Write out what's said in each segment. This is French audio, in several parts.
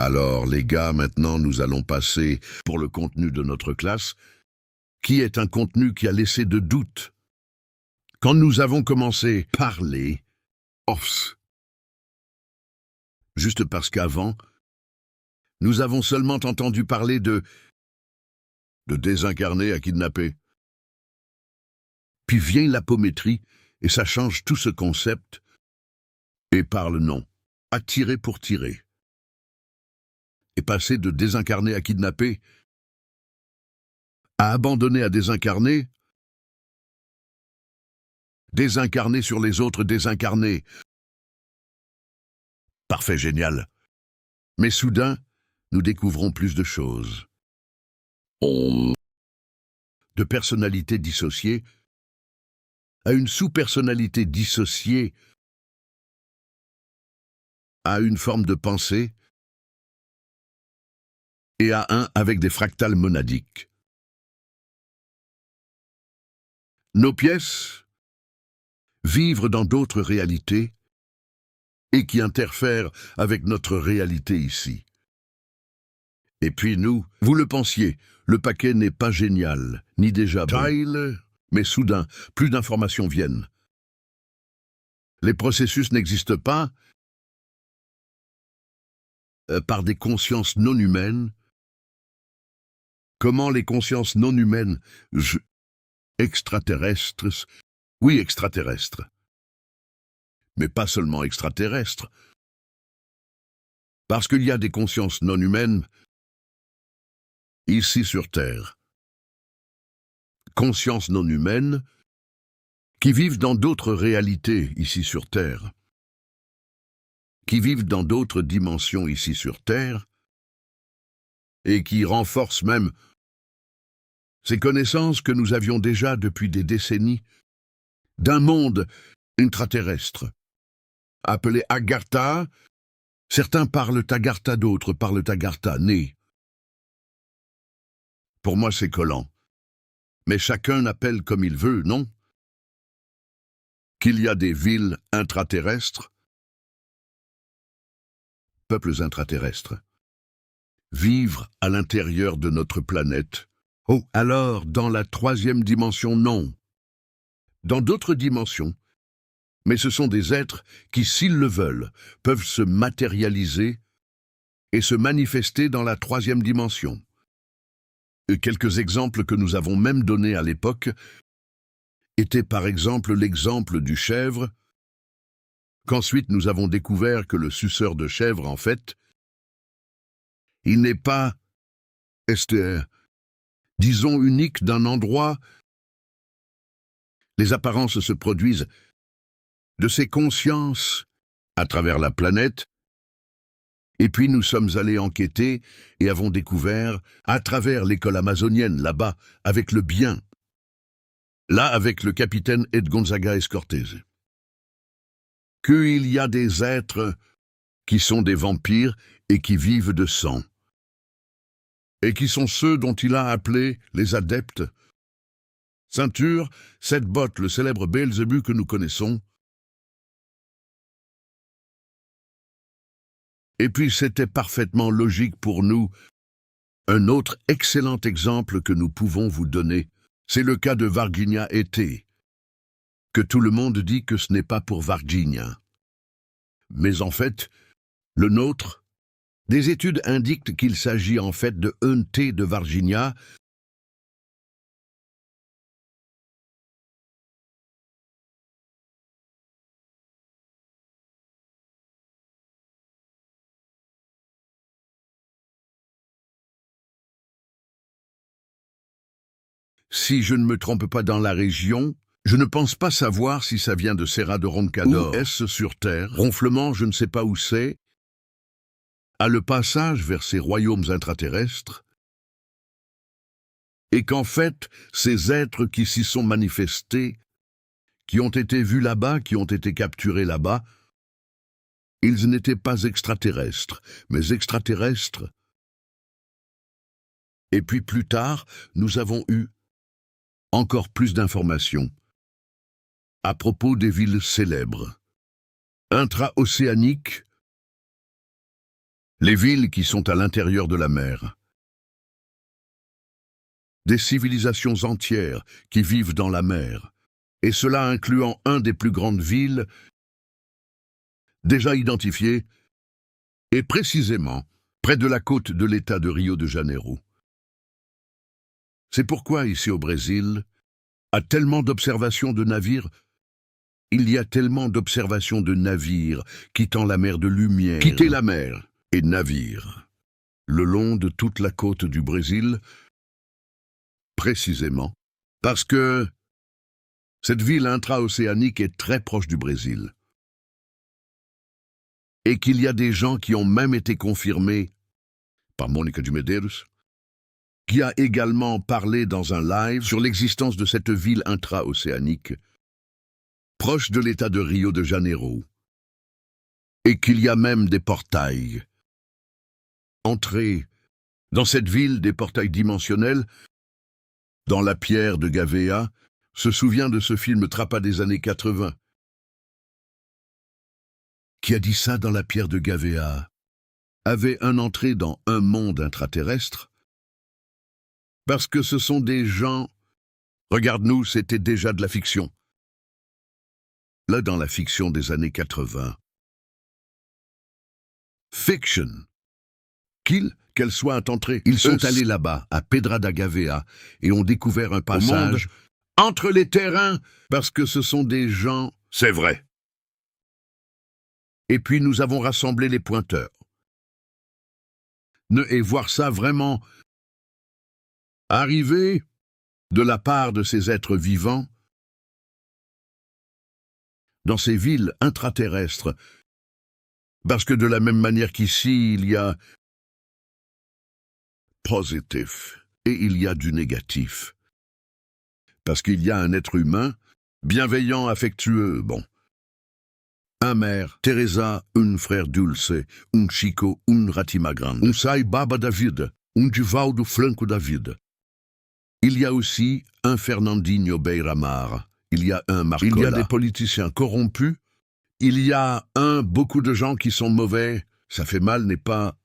Alors, les gars, maintenant, nous allons passer pour le contenu de notre classe, qui est un contenu qui a laissé de doutes. Quand nous avons commencé à parler, offs, juste parce qu'avant, nous avons seulement entendu parler de désincarner à kidnapper. Puis vient l'apométrie, et ça change tout ce concept, et par le nom, attirer pour tirer. Et passer de désincarner à kidnapper, à abandonner à désincarner, désincarner sur les autres désincarnés. Parfait, génial. Mais soudain, nous découvrons plus de choses. De personnalité dissociée à une sous-personnalité dissociée à une forme de pensée et à un avec des fractales monadiques. Nos pièces vivent dans d'autres réalités et qui interfèrent avec notre réalité ici. Et puis nous, vous le pensiez, le paquet n'est pas génial, ni déjà bon. Mais soudain, plus d'informations viennent. Les processus n'existent pas par des consciences non humaines. Comment les consciences non humaines, extraterrestres, oui, extraterrestres, mais pas seulement extraterrestres, parce qu'il y a des consciences non humaines ici sur Terre. Consciences non humaines qui vivent dans d'autres réalités ici sur Terre, qui vivent dans d'autres dimensions ici sur Terre, et qui renforcent même ces connaissances que nous avions déjà depuis des décennies d'un monde intraterrestre, appelé Agartha. Certains parlent Agartha, d'autres parlent Agartha, né. Pour moi, c'est collant. Mais chacun appelle comme il veut, non? Qu'il y a des villes intraterrestres, peuples intraterrestres, vivre à l'intérieur de notre planète. Oh, alors, dans la troisième dimension, non. Dans d'autres dimensions, mais ce sont des êtres qui, s'ils le veulent, peuvent se matérialiser et se manifester dans la troisième dimension. Quelques exemples que nous avons même donnés à l'époque étaient par exemple l'exemple du chèvre, qu'ensuite nous avons découvert que le suceur de chèvre, en fait, il n'est pas, disons, unique d'un endroit. Les apparences se produisent de ces consciences à travers la planète, et puis nous sommes allés enquêter et avons découvert, à travers l'école amazonienne, là-bas, avec le bien, là avec le capitaine Ed Gonzaga Escortez, qu'il y a des êtres qui sont des vampires et qui vivent de sang, et qui sont ceux dont il a appelé les adeptes. Ceinture, cette botte, le célèbre Beelzebub que nous connaissons. Et puis c'était parfaitement logique pour nous. Un autre excellent exemple que nous pouvons vous donner, c'est le cas de Varginha ET, que tout le monde dit que ce n'est pas pour Varginha. Mais en fait, le nôtre, des études indiquent qu'il s'agit en fait de un T de Varginha, si je ne me trompe pas dans la région. Je ne pense pas savoir si ça vient de Serra de Roncador. Où est-ce sur Terre? Ronflement, je ne sais pas où c'est. À le passage vers ces royaumes intraterrestres. Et qu'en fait, ces êtres qui s'y sont manifestés, qui ont été vus là-bas, qui ont été capturés là-bas, ils n'étaient pas extraterrestres, mais extraterrestres. Et puis plus tard, nous avons eu encore plus d'informations à propos des villes célèbres, intra-océaniques, les villes qui sont à l'intérieur de la mer, des civilisations entières qui vivent dans la mer, et cela incluant un des plus grandes villes déjà identifiées, et précisément près de la côte de l'État de Rio de Janeiro. C'est pourquoi ici au Brésil, à tellement d'observations de navires, il y a tellement d'observations de navires quittant la mer de lumière, quitter la mer et navires, le long de toute la côte du Brésil, précisément parce que cette ville intra-océanique est très proche du Brésil et qu'il y a des gens qui ont même été confirmés par Mônica de Medeiros, qui a également parlé dans un live sur l'existence de cette ville intra-océanique proche de l'État de Rio de Janeiro, et qu'il y a même des portails. Entrer dans cette ville, des portails dimensionnels, dans la pierre de Gavea, se souvient de ce film Trappa des années 80. Qui a dit ça dans la pierre de Gavea? Avait un entrée dans un monde intraterrestre? Parce que ce sont des gens... Regarde-nous, c'était déjà de la fiction. Là, dans la fiction des années 80. Fiction. Qu'elle soit entrée. Ils sont allés là-bas, à Pedra da Gavea, et ont découvert un passage entre les terrains, parce que ce sont des gens... C'est vrai. Et puis nous avons rassemblé les pointeurs. Et voir ça vraiment arriver de la part de ces êtres vivants dans ces villes intraterrestres, parce que de la même manière qu'ici, il y a positif et il y a du négatif. Parce qu'il y a un être humain, bienveillant, affectueux, bon. Un mère, Teresa, un frère Dulce, un Chico, un Ratima Grande, un Sai Baba David, un Divaldo Franco David. Il y a aussi un Fernandinho Beiramar, il y a un Marcola. Il y a des politiciens corrompus, il y a beaucoup de gens qui sont mauvais, ça fait mal, n'est pas...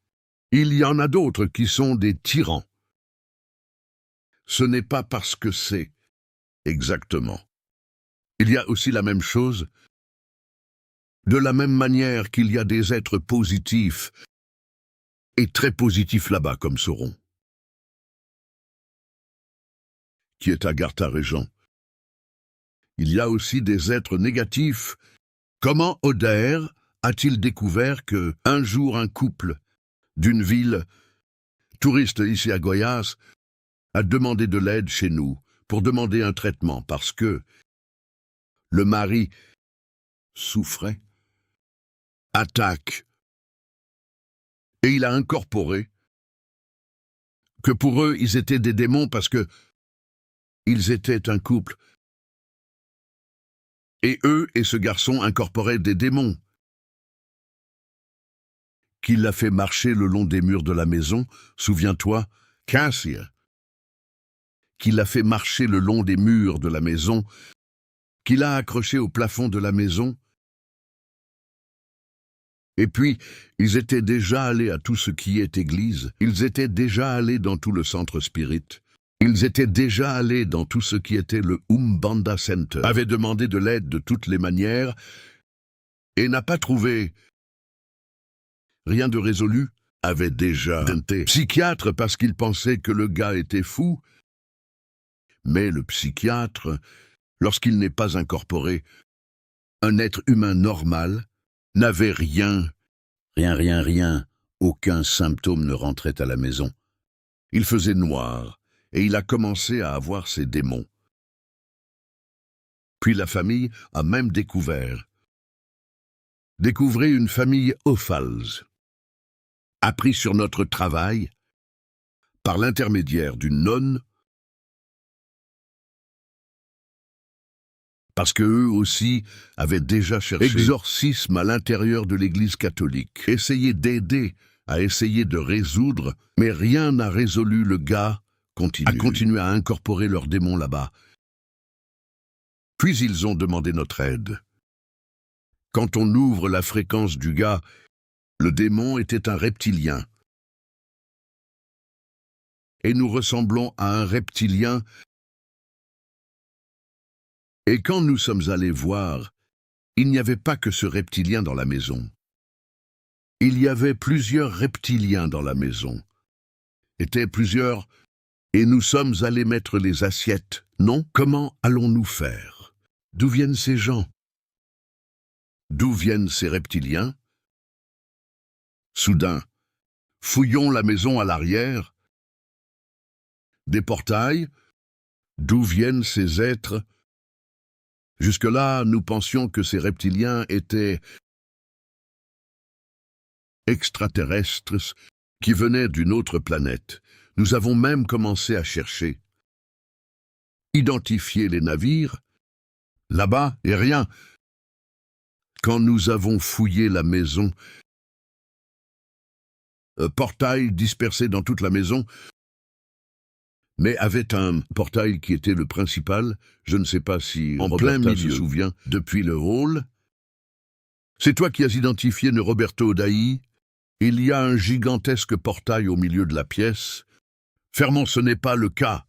Il y en a d'autres qui sont des tyrans. Ce n'est pas parce que c'est exactement. Il y a aussi la même chose, de la même manière qu'il y a des êtres positifs, et très positifs là-bas comme Sauron, qui est Agartha Régent. Il y a aussi des êtres négatifs. Comment Oder a-t-il découvert que, un jour, un couple d'une ville, touriste ici à Goiás, a demandé de l'aide chez nous pour demander un traitement parce que le mari souffrait, attaque, et il a incorporé que pour eux, ils étaient des démons parce que ils étaient un couple. Et eux et ce garçon incorporaient des démons. Qu'il l'a fait marcher le long des murs de la maison, souviens-toi, Cassia. Qu'il l'a fait marcher le long des murs de la maison, qu'il a accroché au plafond de la maison. Et puis, ils étaient déjà allés à tout ce qui est église, ils étaient déjà allés dans tout le centre spirit, ils étaient déjà allés dans tout ce qui était le Umbanda Center, avaient demandé de l'aide de toutes les manières, et n'a pas trouvé rien de résolu, avait déjà été psychiatre parce qu'il pensait que le gars était fou. Mais le psychiatre, lorsqu'il n'est pas incorporé, un être humain normal, n'avait rien, aucun symptôme ne rentrait à la maison. Il faisait noir, et il a commencé à avoir ses démons. Puis la famille a même découvert. Découvrez une famille Ophals. Appris sur notre travail, par l'intermédiaire d'une nonne, parce qu'eux aussi avaient déjà cherché exorcisme à l'intérieur de l'Église catholique, essayé d'aider, à essayer de résoudre, mais rien n'a résolu. Le gars a continué à incorporer leurs démons là-bas. Puis ils ont demandé notre aide. Quand on ouvre la fréquence du gars, Le démon était un reptilien. Et nous ressemblons à un reptilien. Et quand nous sommes allés voir, il n'y avait pas que ce reptilien dans la maison. Il y avait plusieurs reptiliens dans la maison. Étaient plusieurs, et nous sommes allés mettre les assiettes. Non, comment allons-nous faire? D'où viennent ces gens? D'où viennent ces reptiliens? Soudain, fouillons la maison à l'arrière. Des portails? D'où viennent ces êtres? Jusque-là, nous pensions que ces reptiliens étaient extraterrestres qui venaient d'une autre planète. Nous avons même commencé à chercher. Identifier les navires. Là-bas, et rien. Quand nous avons fouillé la maison, portail dispersé dans toute la maison, mais avait un portail qui était le principal, je ne sais pas si en plein milieu se souvient, depuis le hall. C'est toi qui as identifié ne Roberto Daï. Il y a un gigantesque portail au milieu de la pièce. Fermons, ce n'est pas le cas.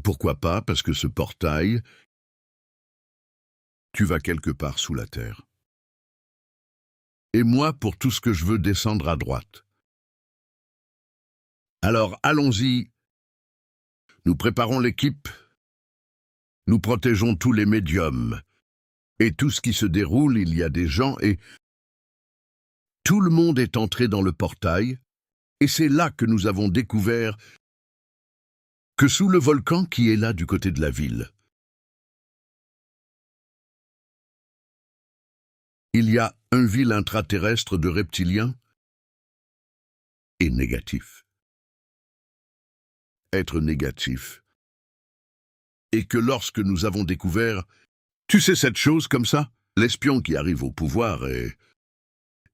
Pourquoi pas? Parce que ce portail, tu vas quelque part sous la terre. Et moi, pour tout ce que je veux descendre à droite. Alors, allons-y. Nous préparons l'équipe. Nous protégeons tous les médiums. Et tout ce qui se déroule, il y a des gens et... Tout le monde est entré dans le portail, et c'est là que nous avons découvert que sous le volcan qui est là du côté de la ville, il y a un ville intraterrestre de reptiliens et négatif. Être négatif. Et que lorsque nous avons découvert, tu sais cette chose comme ça, l'espion qui arrive au pouvoir et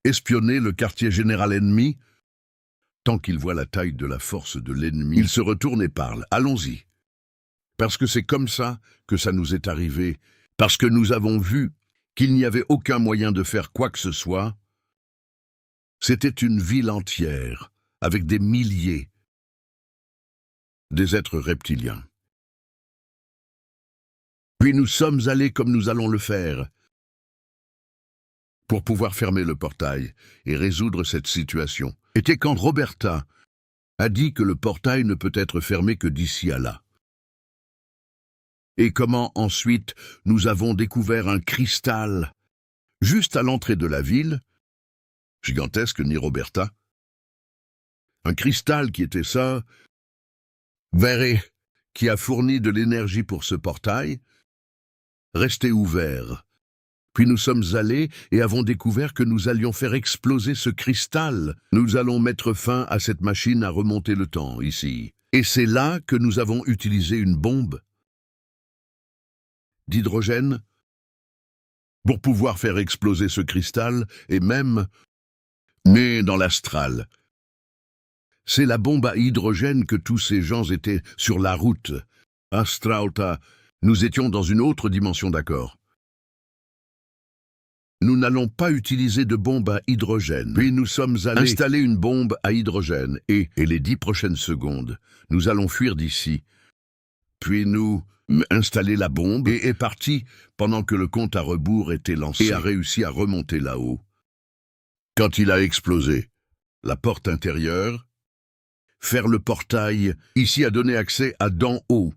espionner le quartier général ennemi, tant qu'il voit la taille de la force de l'ennemi, il se retourne et parle. Allons-y. Parce que c'est comme ça que ça nous est arrivé, parce que nous avons vu qu'il n'y avait aucun moyen de faire quoi que ce soit. C'était une ville entière, avec des milliers, des êtres reptiliens. Puis nous sommes allés comme nous allons le faire, pour pouvoir fermer le portail et résoudre cette situation. Était quand Roberta a dit que le portail ne peut être fermé que d'ici à là. Et comment ensuite nous avons découvert un cristal juste à l'entrée de la ville, gigantesque ni Roberta. Un cristal qui était ça, verré, qui a fourni de l'énergie pour ce portail, resté ouvert. Puis nous sommes allés et avons découvert que nous allions faire exploser ce cristal. Nous allons mettre fin à cette machine à remonter le temps, ici. Et c'est là que nous avons utilisé une bombe d'hydrogène pour pouvoir faire exploser ce cristal et même né dans l'astral. C'est la bombe à hydrogène que tous ces gens étaient sur la route. Astralta, nous étions dans une autre dimension, d'accord. Nous n'allons pas utiliser de bombe à hydrogène. Puis nous sommes allés installer une bombe à hydrogène et les 10 prochaines secondes, nous allons fuir d'ici. Puis nous installer la bombe et est parti pendant que le compte à rebours était lancé et a réussi à remonter là-haut. Quand il a explosé, la porte intérieure, faire le portail, ici a donné accès à d'en haut.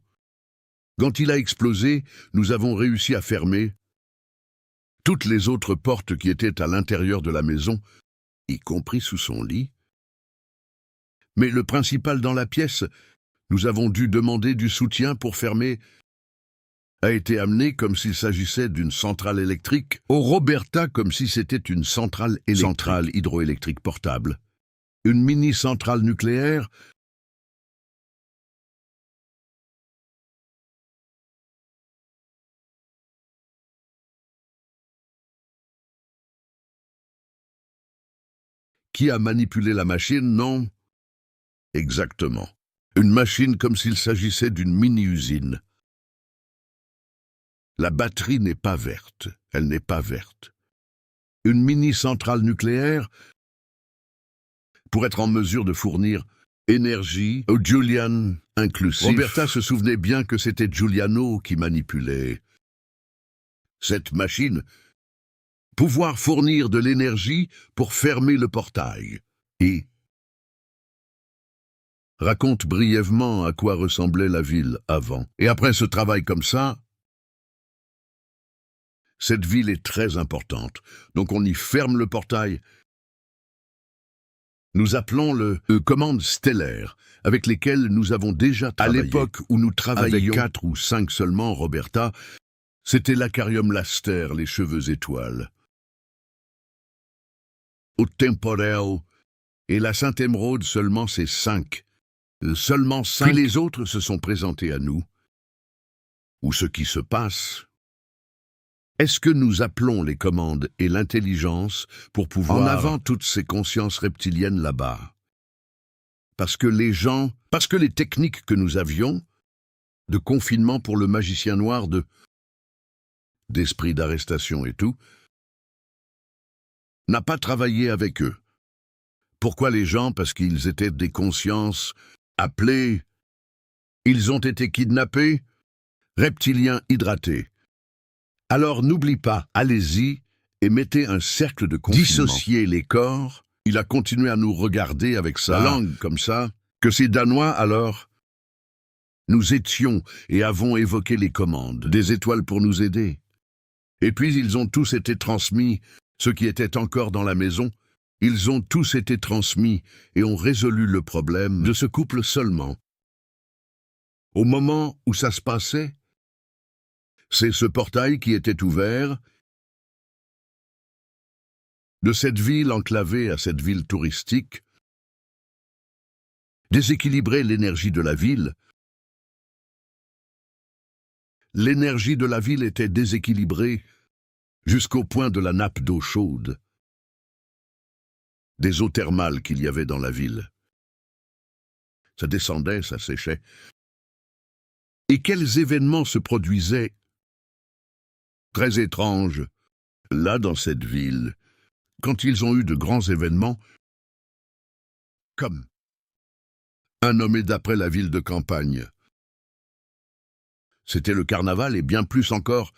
Quand il a explosé, nous avons réussi à fermer toutes les autres portes qui étaient à l'intérieur de la maison, y compris sous son lit. Mais le principal dans la pièce, nous avons dû demander du soutien pour fermer, a été amené comme s'il s'agissait d'une centrale électrique, au Roberta comme si c'était une centrale hydroélectrique portable. Une mini-centrale nucléaire, qui a manipulé la machine, non? Exactement. Une machine comme s'il s'agissait d'une mini-usine. La batterie n'est pas verte, elle n'est pas verte. une mini-centrale nucléaire pour être en mesure de fournir énergie au Julian inclusif. Roberta se souvenait bien que c'était Giuliano qui manipulait cette machine, pouvoir fournir de l'énergie pour fermer le portail. Et raconte brièvement à quoi ressemblait la ville avant. Et après ce travail comme ça, cette ville est très importante, donc on y ferme le portail. Nous appelons le commandes stellaires, avec lesquelles nous avons déjà travaillé. À l'époque où nous travaillions, avec 4 ou 5 seulement, Roberta, c'était l'Acarium Laster, les cheveux étoiles. Au Temporel et la Sainte-Émeraude, seulement ces 5. Seulement 5. Puis les autres se sont présentés à nous. Ou ce qui se passe. Est-ce que nous appelons les commandes et l'intelligence pour pouvoir en avant toutes ces consciences reptiliennes là-bas? Parce que les techniques que nous avions, de confinement pour le magicien noir, d'esprit d'arrestation et tout, n'a pas travaillé avec eux. Pourquoi les gens? Parce qu'ils étaient des consciences appelées, ils ont été kidnappés, reptiliens hydratés. Alors n'oublie pas, allez-y et mettez un cercle de confinement. Dissociez les corps. Il a continué à nous regarder avec sa langue comme ça. Que ces Danois, alors? Nous étions et avons évoqué les commandes, des étoiles pour nous aider. Et puis ils ont tous été transmis, ceux qui étaient encore dans la maison, ils ont tous été transmis et ont résolu le problème de ce couple seulement. Au moment où ça se passait, c'est ce portail qui était ouvert, de cette ville enclavée à cette ville touristique, déséquilibrer l'énergie de la ville. L'énergie de la ville était déséquilibrée jusqu'au point de la nappe d'eau chaude, des eaux thermales qu'il y avait dans la ville. Ça descendait, ça séchait. Et quels événements se produisaient? Très étranges, là dans cette ville, quand ils ont eu de grands événements, comme un nommé d'après la ville de campagne. C'était le carnaval et bien plus encore,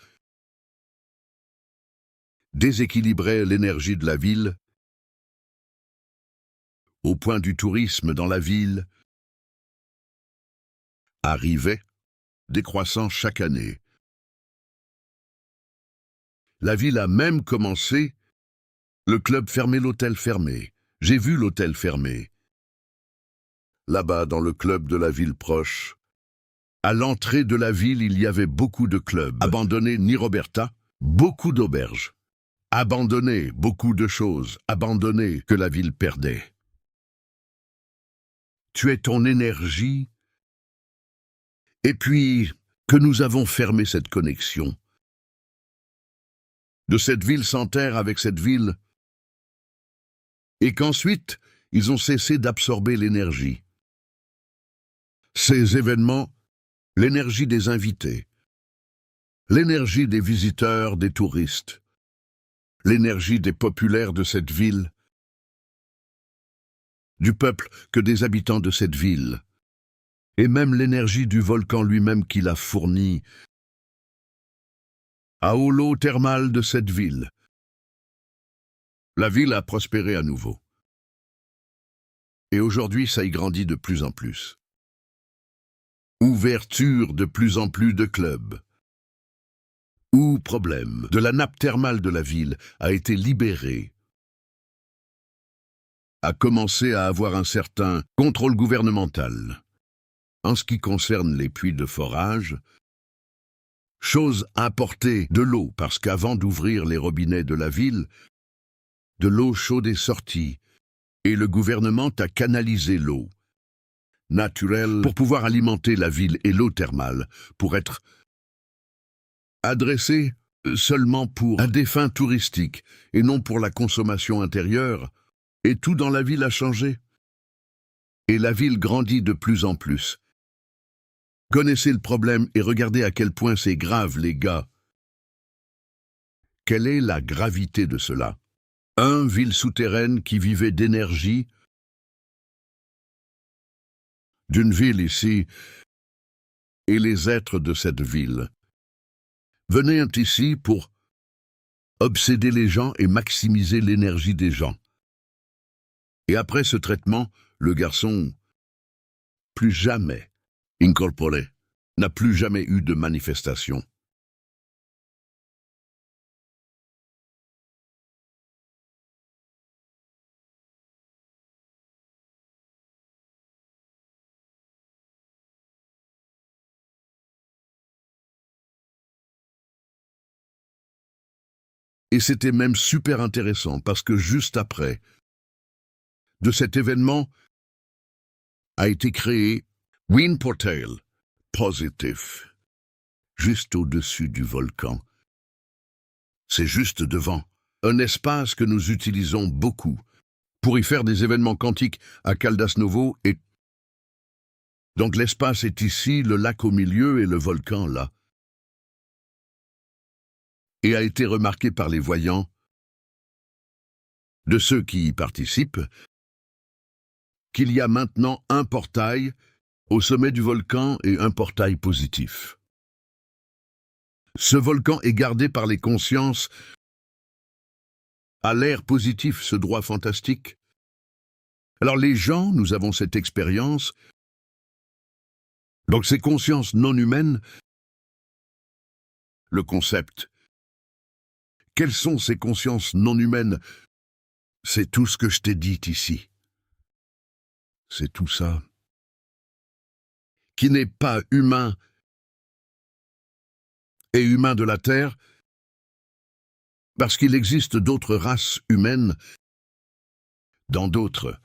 déséquilibrait l'énergie de la ville, au point du tourisme dans la ville, arrivait, décroissant chaque année. La ville a même commencé, le club fermé, l'hôtel fermé. J'ai vu l'hôtel fermé. Là-bas, dans le club de la ville proche, à l'entrée de la ville, il y avait beaucoup de clubs. Abandonnés, ni Roberta, beaucoup d'auberges. Abandonnés, beaucoup de choses. Abandonnés, que la ville perdait. Tu es ton énergie. Et puis, que nous avons fermé cette connexion. De cette ville sans terre avec cette ville. Et qu'ensuite, ils ont cessé d'absorber l'énergie. Ces événements, l'énergie des invités, l'énergie des visiteurs, des touristes, l'énergie des populaires de cette ville, du peuple que des habitants de cette ville, et même l'énergie du volcan lui-même qui l'a fourni à l'eau thermale de cette ville. La ville a prospéré à nouveau. Et aujourd'hui, ça y grandit de plus en plus. Ouverture de plus en plus de clubs. Ou problème de la nappe thermale de la ville a été libérée. A commencé à avoir un certain contrôle gouvernemental. En ce qui concerne les puits de forage, chose importée de l'eau, parce qu'avant d'ouvrir les robinets de la ville, de l'eau chaude est sortie, et le gouvernement a canalisé l'eau naturelle pour pouvoir alimenter la ville et l'eau thermale, pour être adressée seulement pour un des fins touristiques, et non pour la consommation intérieure, et tout dans la ville a changé. Et la ville grandit de plus en plus. Connaissez le problème et regardez à quel point c'est grave, les gars. Quelle est la gravité de cela? Ville souterraine qui vivait d'énergie, d'une ville ici, et les êtres de cette ville venaient ici pour obséder les gens et maximiser l'énergie des gens. Et après ce traitement, le garçon, plus jamais incorporé, n'a plus jamais eu de manifestation. Et c'était même super intéressant parce que juste après de cet événement a été créé Wind Portal positif, juste au-dessus du volcan. C'est juste devant, un espace que nous utilisons beaucoup pour y faire des événements quantiques à Caldas Novo et donc l'espace est ici, le lac au milieu et le volcan là. Et a été remarqué par les voyants, de ceux qui y participent, qu'il y a maintenant un portail au sommet du volcan et un portail positif. Ce volcan est gardé par les consciences à l'air positif, ce droit fantastique. Alors les gens, nous avons cette expérience, donc ces consciences non humaines, le concept. Quelles sont ces consciences non humaines? C'est tout ce que je t'ai dit ici. C'est tout ça. Qui n'est pas humain et humain de la Terre, parce qu'il existe d'autres races humaines dans d'autres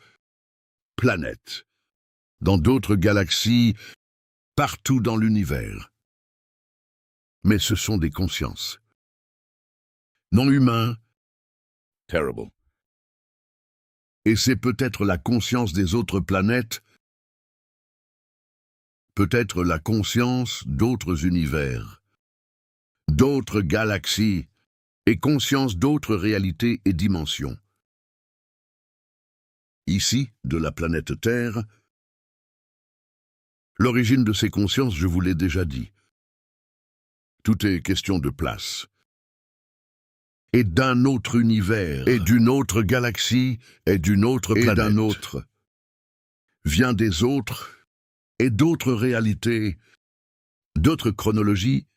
planètes, dans d'autres galaxies, partout dans l'univers. Mais ce sont des consciences. Non humains, terrible. Et c'est peut-être la conscience des autres planètes, peut-être la conscience d'autres univers, d'autres galaxies, et conscience d'autres réalités et dimensions. Ici, de la planète Terre, l'origine de ces consciences, je vous l'ai déjà dit. Tout est question de place. Et d'un autre univers, et d'une autre galaxie, et d'une autre planète, et d'un autre, vient des autres, et d'autres réalités, d'autres chronologies.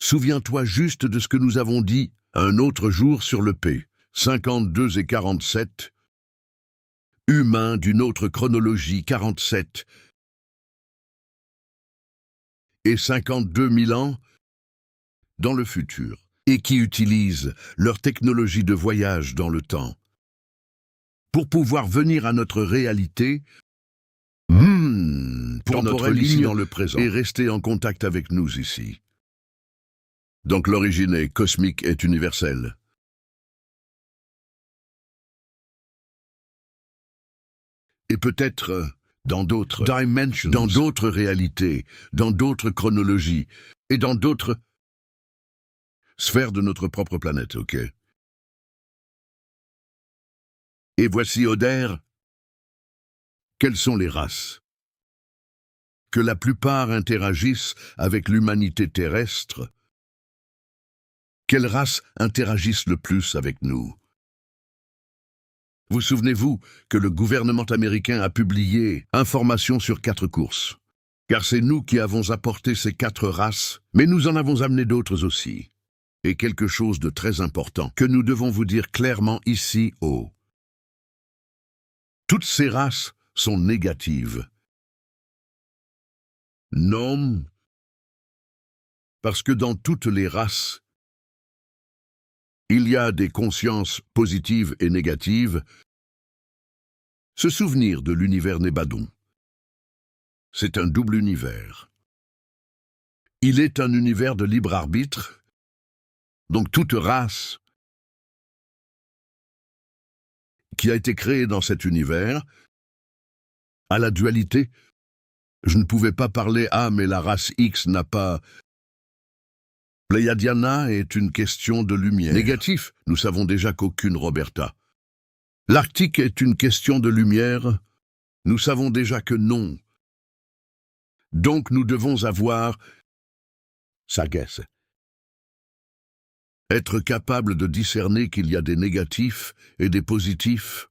Souviens-toi juste de ce que nous avons dit un autre jour sur le P, 52 et 47, humain d'une autre chronologie 47, et 52 000 ans dans le futur, et qui utilisent leur technologie de voyage dans le temps pour pouvoir venir à notre réalité, pour notre ligne dans le présent, et rester en contact avec nous ici. Donc l'origine est cosmique et universelle. Et peut-être dans d'autres dimensions, dans d'autres réalités, dans d'autres chronologies, et dans d'autres sphères de notre propre planète, ok? Et voici Oder. Quelles sont les races? Que la plupart interagissent avec l'humanité terrestre. Quelles races interagissent le plus avec nous? Vous souvenez-vous que le gouvernement américain a publié informations sur 4 courses? Car c'est nous qui avons apporté ces 4 races, mais nous en avons amené d'autres aussi. Et quelque chose de très important que nous devons vous dire clairement ici haut. Toutes ces races sont négatives. Non, parce que dans toutes les races, il y a des consciences positives et négatives. Se souvenir de l'univers Nébadon. C'est un double univers. Il est un univers de libre arbitre, donc toute race qui a été créée dans cet univers a la dualité. Je ne pouvais pas parler « Ah, mais la race X n'a pas Pleiadiana est une question de lumière. Négatif, nous savons déjà qu'aucune Roberta. L'Arctique est une question de lumière, nous savons déjà que non. Donc nous devons avoir sagesse. Être capable de discerner qu'il y a des négatifs et des positifs.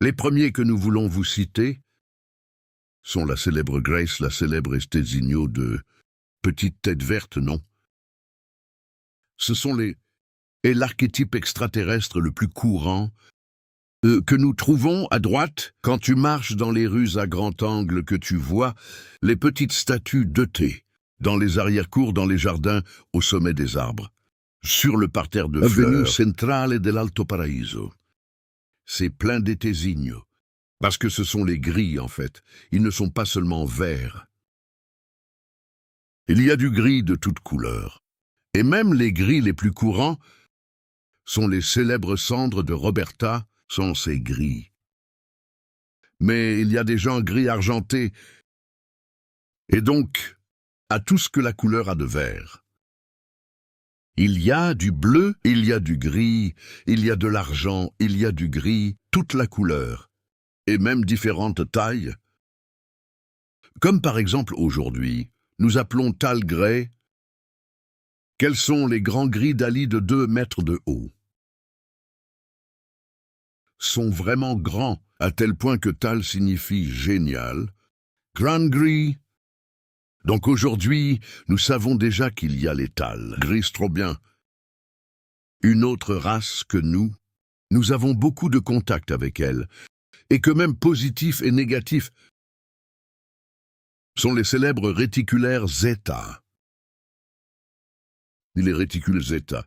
Les premiers que nous voulons vous citer sont la célèbre Grace, la célèbre Estésigno de Petite Tête Verte, non? Ce sont l'archétype extraterrestre le plus courant que nous trouvons à droite quand tu marches dans les rues à grand angle, que tu vois les petites statues de thé dans les arrière-cours, dans les jardins, au sommet des arbres, sur le parterre de fleurs. Avenue Centrale dell'Alto Paraíso. C'est plein d'étésignes, parce que ce sont les gris en fait, ils ne sont pas seulement verts. Il y a du gris de toutes couleurs, et même les gris les plus courants sont les célèbres cendres de Roberta, sont ces gris. Mais il y a des gens gris argentés, et donc à tout ce que la couleur a de vert. Il y a du bleu, il y a du gris, il y a de l'argent, il y a du gris, toute la couleur, et même différentes tailles. Comme par exemple aujourd'hui, nous appelons Tal Grey. Quels sont les grands gris d'Ali de 2 mètres de haut? Sont vraiment grands, à tel point que Tal signifie génial. Grand gris. Donc aujourd'hui, nous savons déjà qu'il y a les Tal. Gris trop bien. Une autre race que nous avons beaucoup de contact avec elle, et que même positifs et négatifs sont les célèbres réticulaires zeta. Les réticules zeta,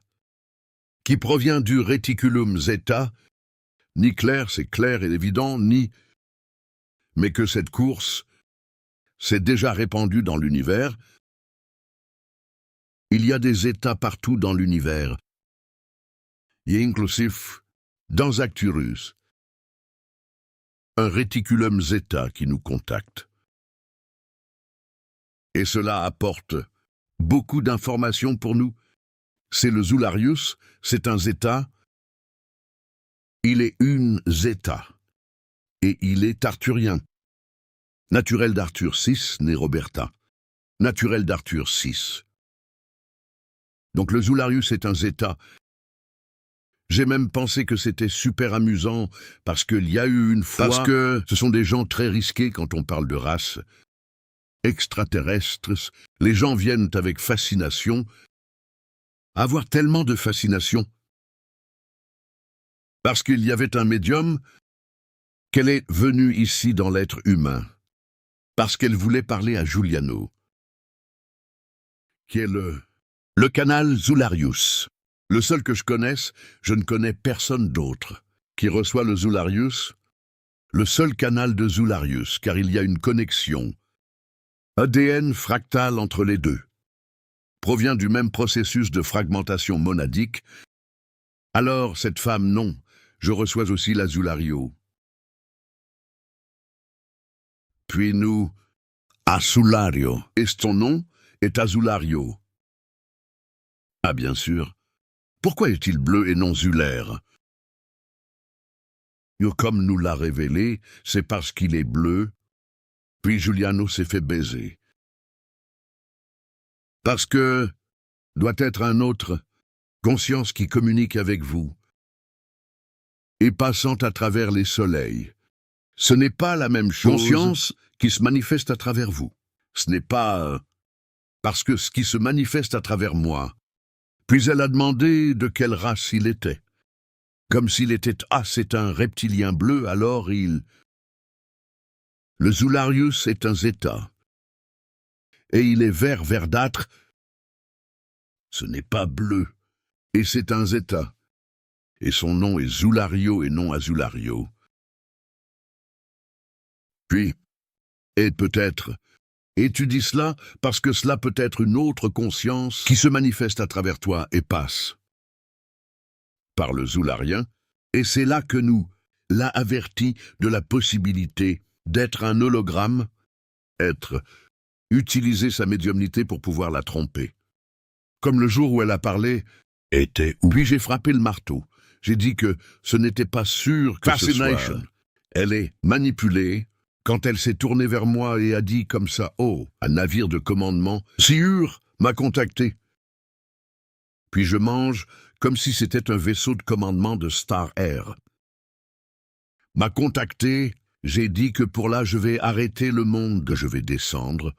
qui provient du réticulum zeta, ni clair, c'est clair et évident, mais que cette course s'est déjà répandue dans l'univers. Il y a des états partout dans l'univers, y inclusif dans Arcturus, un réticulum zeta qui nous contacte. Et cela apporte beaucoup d'informations pour nous. C'est le Zularius, c'est un zeta. Il est une zeta. Et il est arthurien. Naturel d'Arthur 6, né Roberta. Naturel d'Arthur 6. Donc le Zularius est un zeta. J'ai même pensé que c'était super amusant, parce qu'il y a eu une fois... Parce que ce sont des gens très risqués quand on parle de race. Extraterrestres, les gens viennent avec fascination, avoir tellement de fascination. Parce qu'il y avait un médium, qu'elle est venue ici dans l'être humain, parce qu'elle voulait parler à Giuliano, qui est le canal Zularius. Le seul que je connaisse, je ne connais personne d'autre, qui reçoit le Zularius, le seul canal de Zularius, car il y a une connexion ADN fractale entre les deux, provient du même processus de fragmentation monadique. Alors, cette femme, non, je reçois aussi la Zulario. Puis nous, Azulario, et son nom est Azulario. Ah, bien sûr. Pourquoi est-il bleu et non zulaire? Comme nous l'a révélé, c'est parce qu'il est bleu, puis Giuliano s'est fait baiser. Parce que doit être un autre, conscience qui communique avec vous, et passant à travers les soleils. Ce n'est pas la même chose. Conscience qui se manifeste à travers vous. Ce n'est pas parce que ce qui se manifeste à travers moi. Puis elle a demandé de quelle race il était. Comme s'il était « Ah, c'est un reptilien bleu, alors il... » Le Zularius est un zeta. Et il est vert verdâtre. Ce n'est pas bleu. Et c'est un zeta. Et son nom est Zulario et non Azulario. Puis, et peut-être... Et tu dis cela parce que cela peut être une autre conscience qui se manifeste à travers toi et passe par le Zularien, et c'est là que nous l'a averti de la possibilité d'être un hologramme, être utiliser sa médiumnité pour pouvoir la tromper. Comme le jour où elle a parlé était où. Puis j'ai frappé le marteau. J'ai dit que ce n'était pas sûr que ce soit. Elle est manipulée. Quand elle s'est tournée vers moi et a dit comme ça, oh, un navire de commandement, Siur m'a contacté. Puis je mange comme si c'était un vaisseau de commandement de Star Air. M'a contacté, j'ai dit que pour là je vais arrêter le monde, que je vais descendre.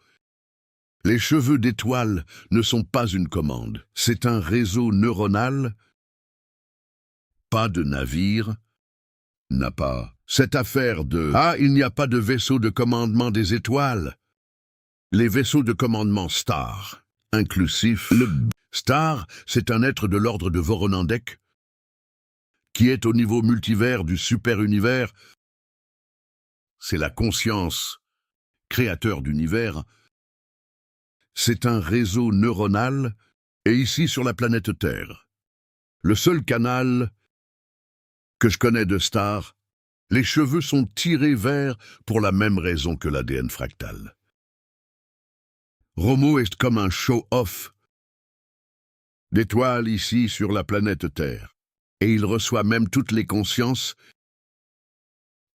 Les cheveux d'étoile ne sont pas une commande, c'est un réseau neuronal. Pas de navire, n'a pas. Cette affaire de « Ah, il n'y a pas de vaisseau de commandement des étoiles ». Les vaisseaux de commandement Star, inclusif. Le Star, c'est un être de l'ordre de Voronandek, qui est au niveau multivers du super-univers. C'est la conscience, créateur d'univers. C'est un réseau neuronal, et ici sur la planète Terre. Le seul canal que je connais de Star, les cheveux sont tirés vers pour la même raison que l'ADN fractal. Romo est comme un show-off d'étoiles ici sur la planète Terre, et il reçoit même toutes les consciences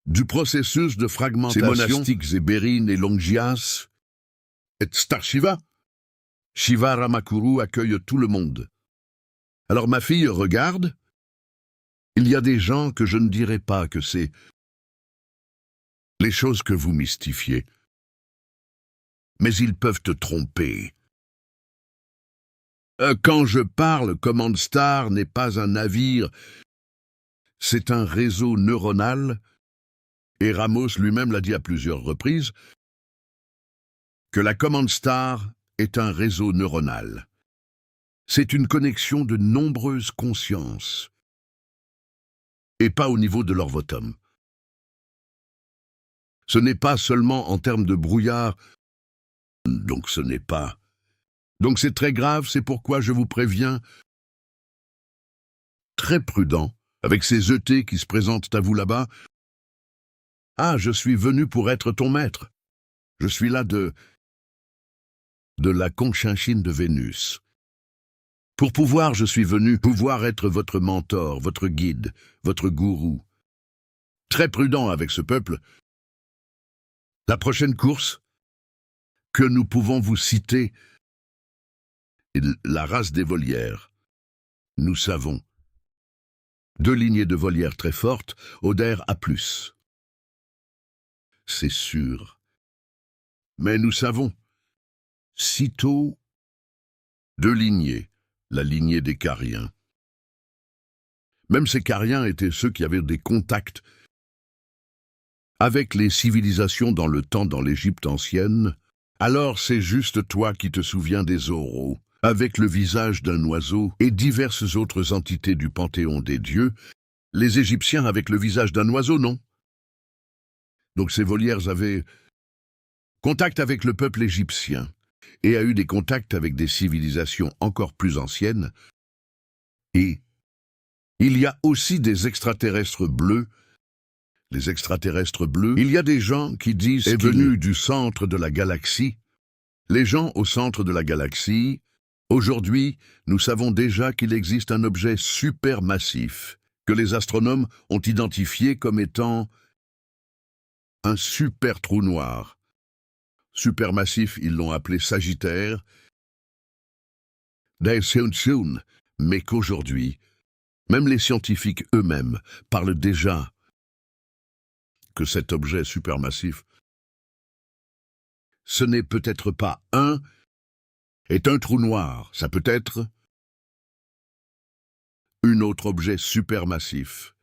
du processus de fragmentation. Ces monastiques Zébérine et Longias et Star Shiva. Shiva Ramakuru accueille tout le monde. Alors ma fille regarde. Il y a des gens que je ne dirais pas que c'est les choses que vous mystifiez. Mais ils peuvent te tromper. Quand je parle, Command Star n'est pas un navire, c'est un réseau neuronal, et Ramos lui-même l'a dit à plusieurs reprises, que la Command Star est un réseau neuronal. C'est une connexion de nombreuses consciences, et pas au niveau de leur votum. Ce n'est pas seulement en termes de brouillard, donc ce n'est pas. Donc c'est très grave, c'est pourquoi je vous préviens, très prudent, avec ces ET qui se présentent à vous là-bas. Ah, je suis venu pour être ton maître. Je suis là de la conchinchine de Vénus. Pour pouvoir, je suis venu pouvoir être votre mentor, votre guide, votre gourou. Très prudent avec ce peuple. La prochaine course que nous pouvons vous citer est la race des volières. Nous savons. 2 lignées de volières très fortes, Oder A+. C'est sûr. Mais nous savons. Sitôt, 2 lignées, la lignée des Cariens. Même ces Cariens étaient ceux qui avaient des contacts avec les civilisations dans le temps dans l'Égypte ancienne. Alors c'est juste toi qui te souviens des oraux, avec le visage d'un oiseau et diverses autres entités du panthéon des dieux. Les Égyptiens avec le visage d'un oiseau, non? Donc ces volières avaient contact avec le peuple égyptien et a eu des contacts avec des civilisations encore plus anciennes. Et il y a aussi des extraterrestres bleus. Les extraterrestres bleus, il y a des gens qui disent est venu du centre de la galaxie. Les gens au centre de la galaxie, aujourd'hui, nous savons déjà qu'il existe un objet supermassif que les astronomes ont identifié comme étant un super trou noir. Supermassif, ils l'ont appelé Sagittaire, mais qu'aujourd'hui, même les scientifiques eux-mêmes parlent déjà que cet objet supermassif, ce n'est peut-être pas est un trou noir, ça peut être un autre objet supermassif.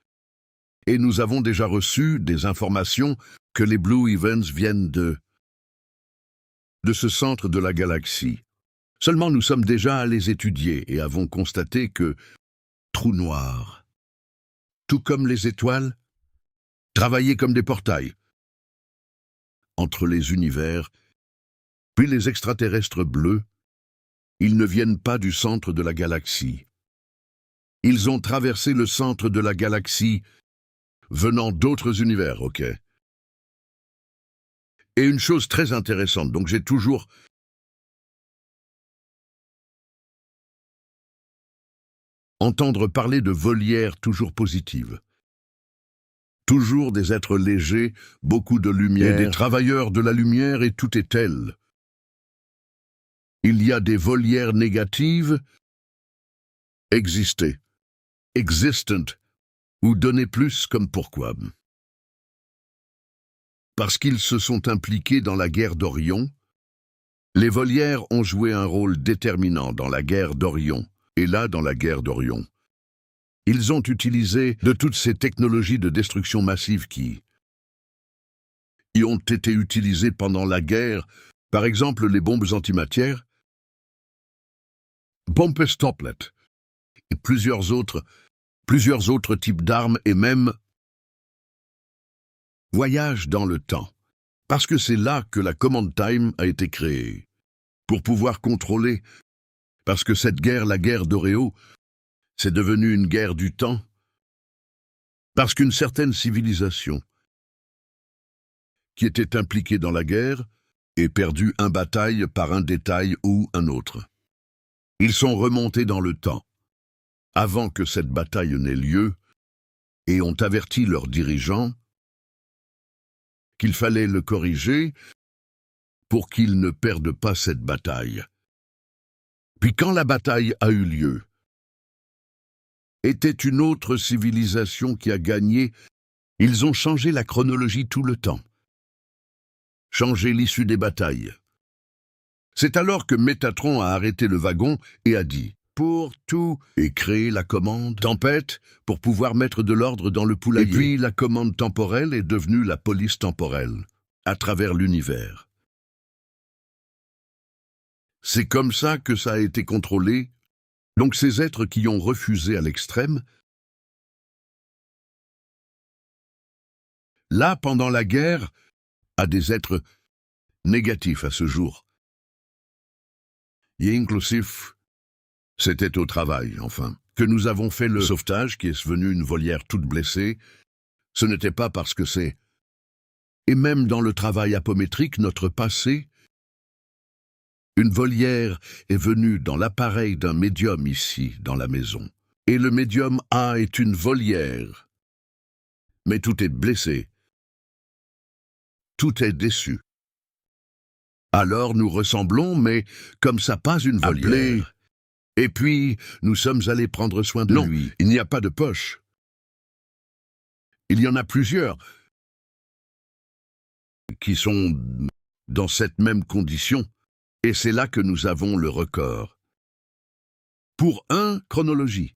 Et nous avons déjà reçu des informations que les Blue Events viennent de ce centre de la galaxie. Seulement nous sommes déjà allés les étudier et avons constaté que trous noirs, tout comme les étoiles, travaillaient comme des portails entre les univers, puis les extraterrestres bleus, ils ne viennent pas du centre de la galaxie. Ils ont traversé le centre de la galaxie venant d'autres univers, ok? Et une chose très intéressante, donc j'ai toujours entendre parler de volières toujours positives. Toujours des êtres légers, beaucoup de lumière, et des travailleurs de la lumière, et tout est tel. Il y a des volières négatives, exister, existent, ou donner plus comme pourquoi. Parce qu'ils se sont impliqués dans la guerre d'Orion, les volières ont joué un rôle déterminant dans la guerre d'Orion, et là dans la guerre d'Orion. Ils ont utilisé de toutes ces technologies de destruction massive qui y ont été utilisées pendant la guerre, par exemple les bombes antimatières, bombes stoplet, et plusieurs autres types d'armes et même voyage dans le temps. Parce que c'est là que la Command Time a été créée, pour pouvoir contrôler, parce que cette guerre, la guerre d'Oreo, c'est devenu une guerre du temps, parce qu'une certaine civilisation qui était impliquée dans la guerre est perdue une bataille par un détail ou un autre. Ils sont remontés dans le temps, avant que cette bataille n'ait lieu, et ont averti leurs dirigeants qu'il fallait le corriger pour qu'ils ne perdent pas cette bataille. Puis quand la bataille a eu lieu, était une autre civilisation qui a gagné, ils ont changé la chronologie tout le temps, changé l'issue des batailles. C'est alors que Métatron a arrêté le wagon et a dit « pour tout » et créé la commande « tempête » pour pouvoir mettre de l'ordre dans le poulailler. Et puis la commande temporelle est devenue la police temporelle, à travers l'univers. C'est comme ça que ça a été contrôlé. Donc ces êtres qui ont refusé à l'extrême, là, pendant la guerre, à des êtres négatifs à ce jour. Et inclusif, c'était au travail, enfin, que nous avons fait le sauvetage qui est venu une volière toute blessée. Ce n'était pas parce que c'est... Et même dans le travail apométrique, notre passé, une volière est venue dans l'appareil d'un médium ici, dans la maison. Et le médium A est une volière. Mais tout est blessé. Tout est déçu. Alors nous ressemblons, mais comme ça pas une volière. Appelé. Et puis, nous sommes allés prendre soin de lui. Il n'y a pas de poche. Il y en a plusieurs qui sont dans cette même condition. Et c'est là que nous avons le record. Pour chronologie.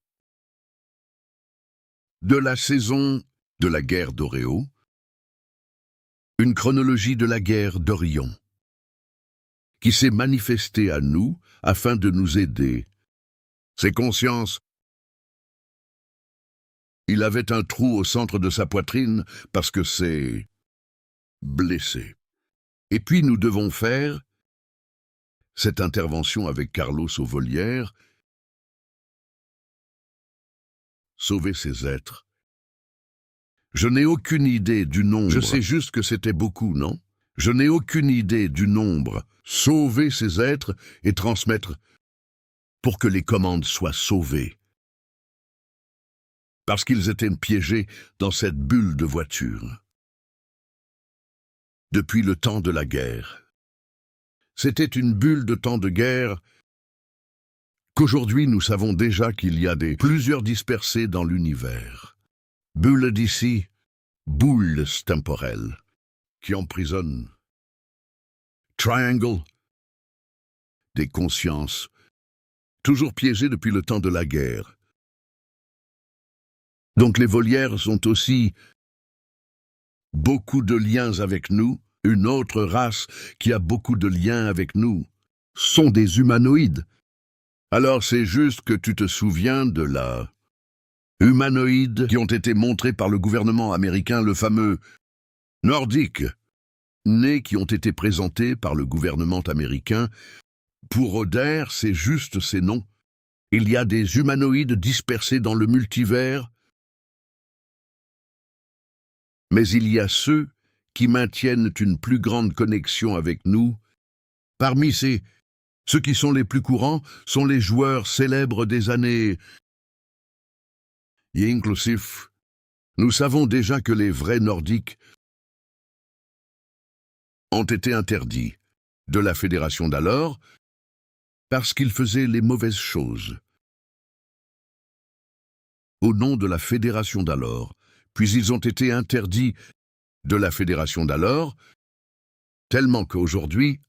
De la saison de la guerre d'Oreo, une chronologie de la guerre d'Orion, qui s'est manifestée à nous afin de nous aider. Ses consciences. Il avait un trou au centre de sa poitrine parce que c'est blessé. Et puis nous devons faire cette intervention avec Carlos aux volières, sauver ces êtres. Je n'ai aucune idée du nombre. Je sais juste que c'était beaucoup, non? Je n'ai aucune idée du nombre. Sauver ces êtres et transmettre pour que les commandes soient sauvées. Parce qu'ils étaient piégés dans cette bulle de voiture. Depuis le temps de la guerre. C'était une bulle de temps de guerre qu'aujourd'hui nous savons déjà qu'il y a plusieurs dispersés dans l'univers. Bulles d'ici, boules temporelles, qui emprisonnent. Triangle, des consciences, toujours piégées depuis le temps de la guerre. Donc les volières sont aussi beaucoup de liens avec nous. Une autre race qui a beaucoup de liens avec nous sont des humanoïdes. Alors c'est juste que tu te souviens de la humanoïdes qui ont été montrés par le gouvernement américain, le fameux nordique, nés qui ont été présentés par le gouvernement américain. Pour Oder, c'est juste ces noms. Il y a des humanoïdes dispersés dans le multivers, mais il y a ceux qui maintiennent une plus grande connexion avec nous. Parmi ceux qui sont les plus courants sont les joueurs célèbres des années y inclusif. Nous savons déjà que les vrais Nordiques ont été interdits de la fédération d'alors parce qu'ils faisaient les mauvaises choses. Au nom de la fédération d'alors, puis ils ont été interdits de la fédération d'alors, tellement qu'aujourd'hui,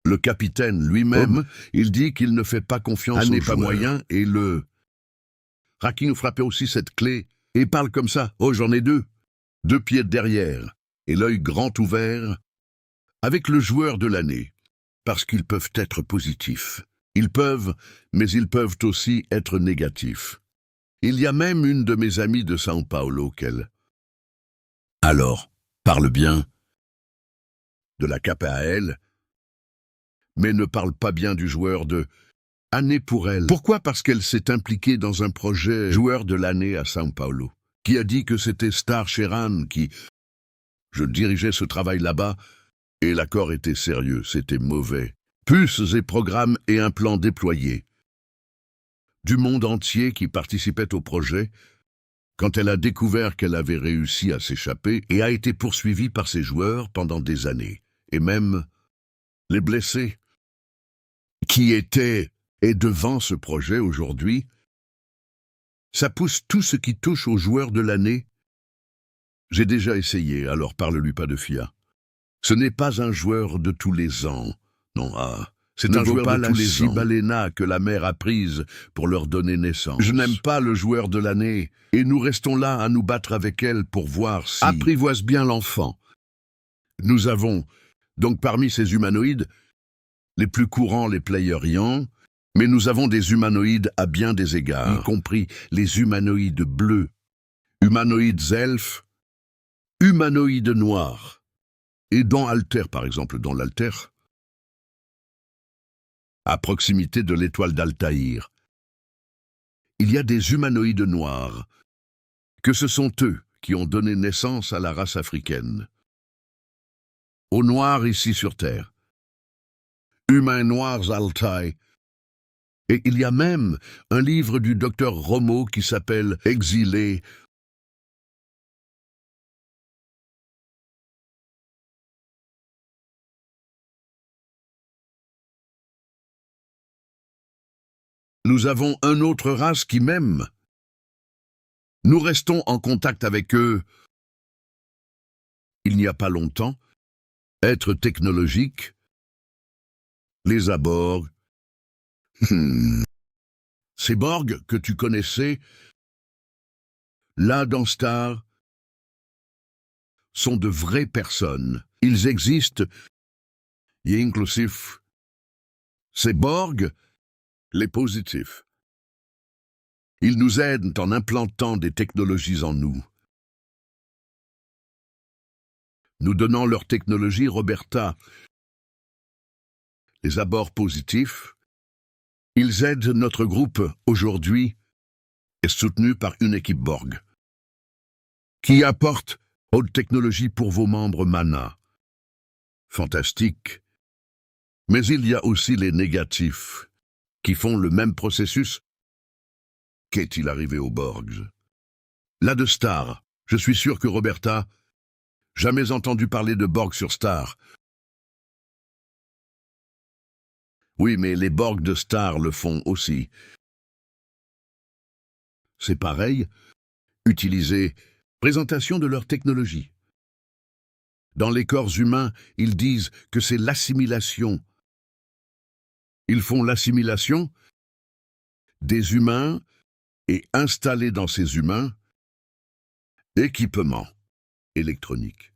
le capitaine lui-même, il dit qu'il ne fait pas confiance aux joueurs. Moyen et le... Raki nous frappait aussi cette clé et parle comme ça. Oh, j'en ai deux. 2 pieds derrière et l'œil grand ouvert avec le joueur de l'année. Parce qu'ils peuvent être positifs. Ils peuvent, mais ils peuvent aussi être négatifs. Il y a même une de mes amies de São Paulo qu'elle... Alors, parle bien de la KPAL, mais ne parle pas bien du joueur de année pour elle. Pourquoi? Parce qu'elle s'est impliquée dans un projet joueur de l'année à São Paulo, qui a dit que c'était Star Sheran qui... Je dirigeais ce travail là-bas, et l'accord était sérieux, c'était mauvais. Puces et programmes et un plan déployé. Du monde entier qui participait au projet, quand elle a découvert qu'elle avait réussi à s'échapper et a été poursuivie par ses joueurs pendant des années, et même les blessés, qui étaient et devant ce projet aujourd'hui, ça pousse tout ce qui touche aux joueurs de l'année. J'ai déjà essayé, alors parle-lui pas de FIA. Ce n'est pas un joueur de tous les ans, non, c'est un joueur de tous les ans. Balena que la mère a prise pour leur donner naissance. Je n'aime pas le joueur de l'année, et nous restons là à nous battre avec elle pour voir si... Apprivoise bien l'enfant. Nous avons, donc parmi ces humanoïdes, les plus courants, les playerians, mais nous avons des humanoïdes à bien des égards, y compris les humanoïdes bleus, humanoïdes elfes, humanoïdes noirs. Et dans Alter, par exemple, dans l'Alter, à proximité de l'étoile d'Altaïr, il y a des humanoïdes noirs, que ce sont eux qui ont donné naissance à la race africaine. Aux noirs ici sur Terre. Humains noirs Altaï. Et il y a même un livre du docteur Romo qui s'appelle « Exilé ». Nous avons une autre race qui m'aime. Nous restons en contact avec eux. Il n'y a pas longtemps, être technologique, les abords. Ces Borg que tu connaissais, là dans Star, sont de vraies personnes. Ils existent, y inclusif. Ces Borg, les positifs. Ils nous aident en implantant des technologies en nous. Nous donnant leur technologie Roberta. Les abords positifs, ils aident notre groupe aujourd'hui, est soutenu par une équipe Borg, qui apporte haute technologie pour vos membres Mana. Fantastique. Mais il y a aussi les négatifs, qui font le même processus. Qu'est-il arrivé aux Borgs? Là de Star, je suis sûr que Roberta, jamais entendu parler de Borg sur Star. Oui, mais les Borg de Star le font aussi. C'est pareil, utiliser présentation de leur technologie. Dans les corps humains, ils disent que c'est l'assimilation. Ils font l'assimilation des humains et installer dans ces humains équipement électronique.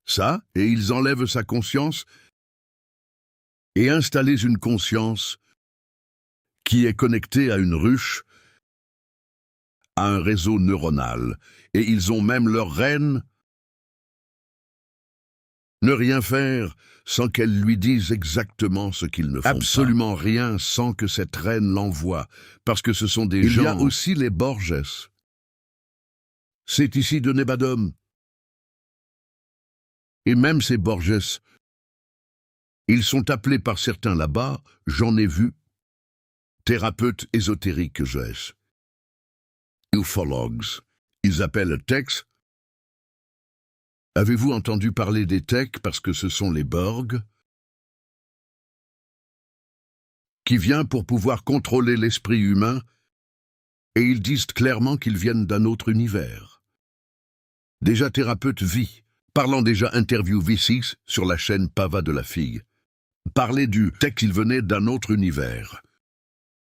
Ça, et ils enlèvent sa conscience et installent une conscience qui est connectée à une ruche, à un réseau neuronal, et ils ont même leur reine. Ne rien faire sans qu'elle lui dise exactement ce qu'ils ne font absolument pas. Rien sans que cette reine l'envoie, parce que ce sont des gens... Il y a aussi les Borges. C'est ici de Nebadom. Et même ces Borges, ils sont appelés par certains là-bas, j'en ai vu, thérapeutes ésotériques que je suis. ufologues. Ils appellent Tex. Avez-vous entendu parler des Tech parce que ce sont les Borg qui viennent pour pouvoir contrôler l'esprit humain et ils disent clairement qu'ils viennent d'un autre univers. Déjà thérapeute vie, parlant déjà interview V6 sur la chaîne Pava de la Figue, parlait du Tech qu'il venait d'un autre univers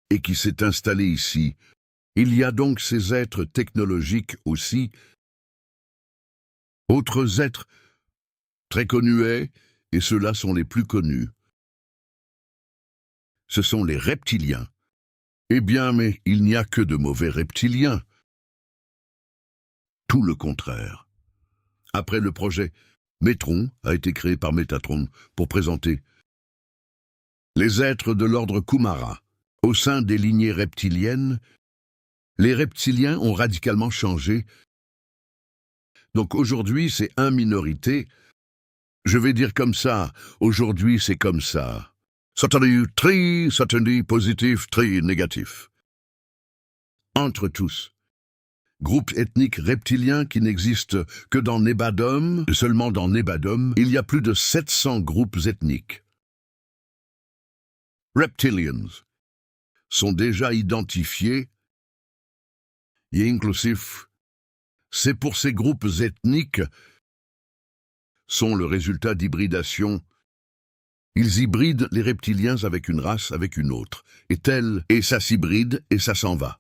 et qui s'est installé ici. Il y a donc ces êtres technologiques aussi, autres êtres très connus et ceux-là sont les plus connus. Ce sont les reptiliens. Eh bien, mais il n'y a que de mauvais reptiliens. Tout le contraire. Après le projet, Métron a été créé par Métatron pour présenter les êtres de l'ordre Kumara. Au sein des lignées reptiliennes, les reptiliens ont radicalement changé. Donc aujourd'hui, c'est une minorité. Je vais dire comme ça, aujourd'hui c'est comme ça. Certains très, certains positif, très négatif. Entre tous. Groupe ethnique reptilien qui n'existe que dans Nebadom, seulement dans Nebadom, il y a plus de 700 groupes ethniques. Reptilians sont déjà identifiés et inclusifs. C'est pour ces groupes ethniques sont le résultat d'hybridation. Ils hybrident les reptiliens avec une race, avec une autre, et ça s'hybride et ça s'en va.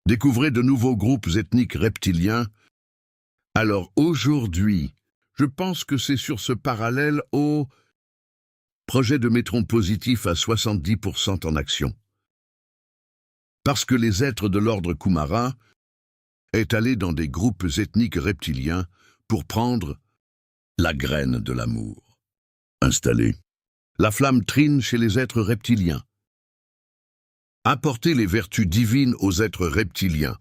Découvrez de nouveaux groupes ethniques reptiliens. Alors aujourd'hui, je pense que c'est sur ce parallèle au projet de Métron positif à 70% en action. Parce que les êtres de l'ordre Kumara est allé dans des groupes ethniques reptiliens pour prendre la graine de l'amour. Installer la flamme trine chez les êtres reptiliens. Apporter les vertus divines aux êtres reptiliens.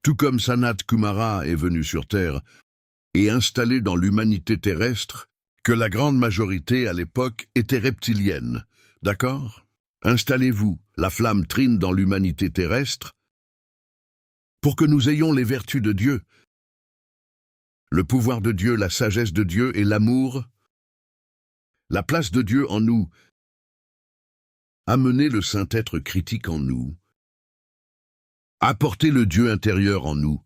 Tout comme Sanat Kumara est venu sur Terre et installé dans l'humanité terrestre, que la grande majorité à l'époque était reptilienne. D'accord ? Installez-vous, la flamme trine dans l'humanité terrestre, pour que nous ayons les vertus de Dieu, le pouvoir de Dieu, la sagesse de Dieu et l'amour, la place de Dieu en nous, amener le Saint-Être critique en nous, apporter le Dieu intérieur en nous.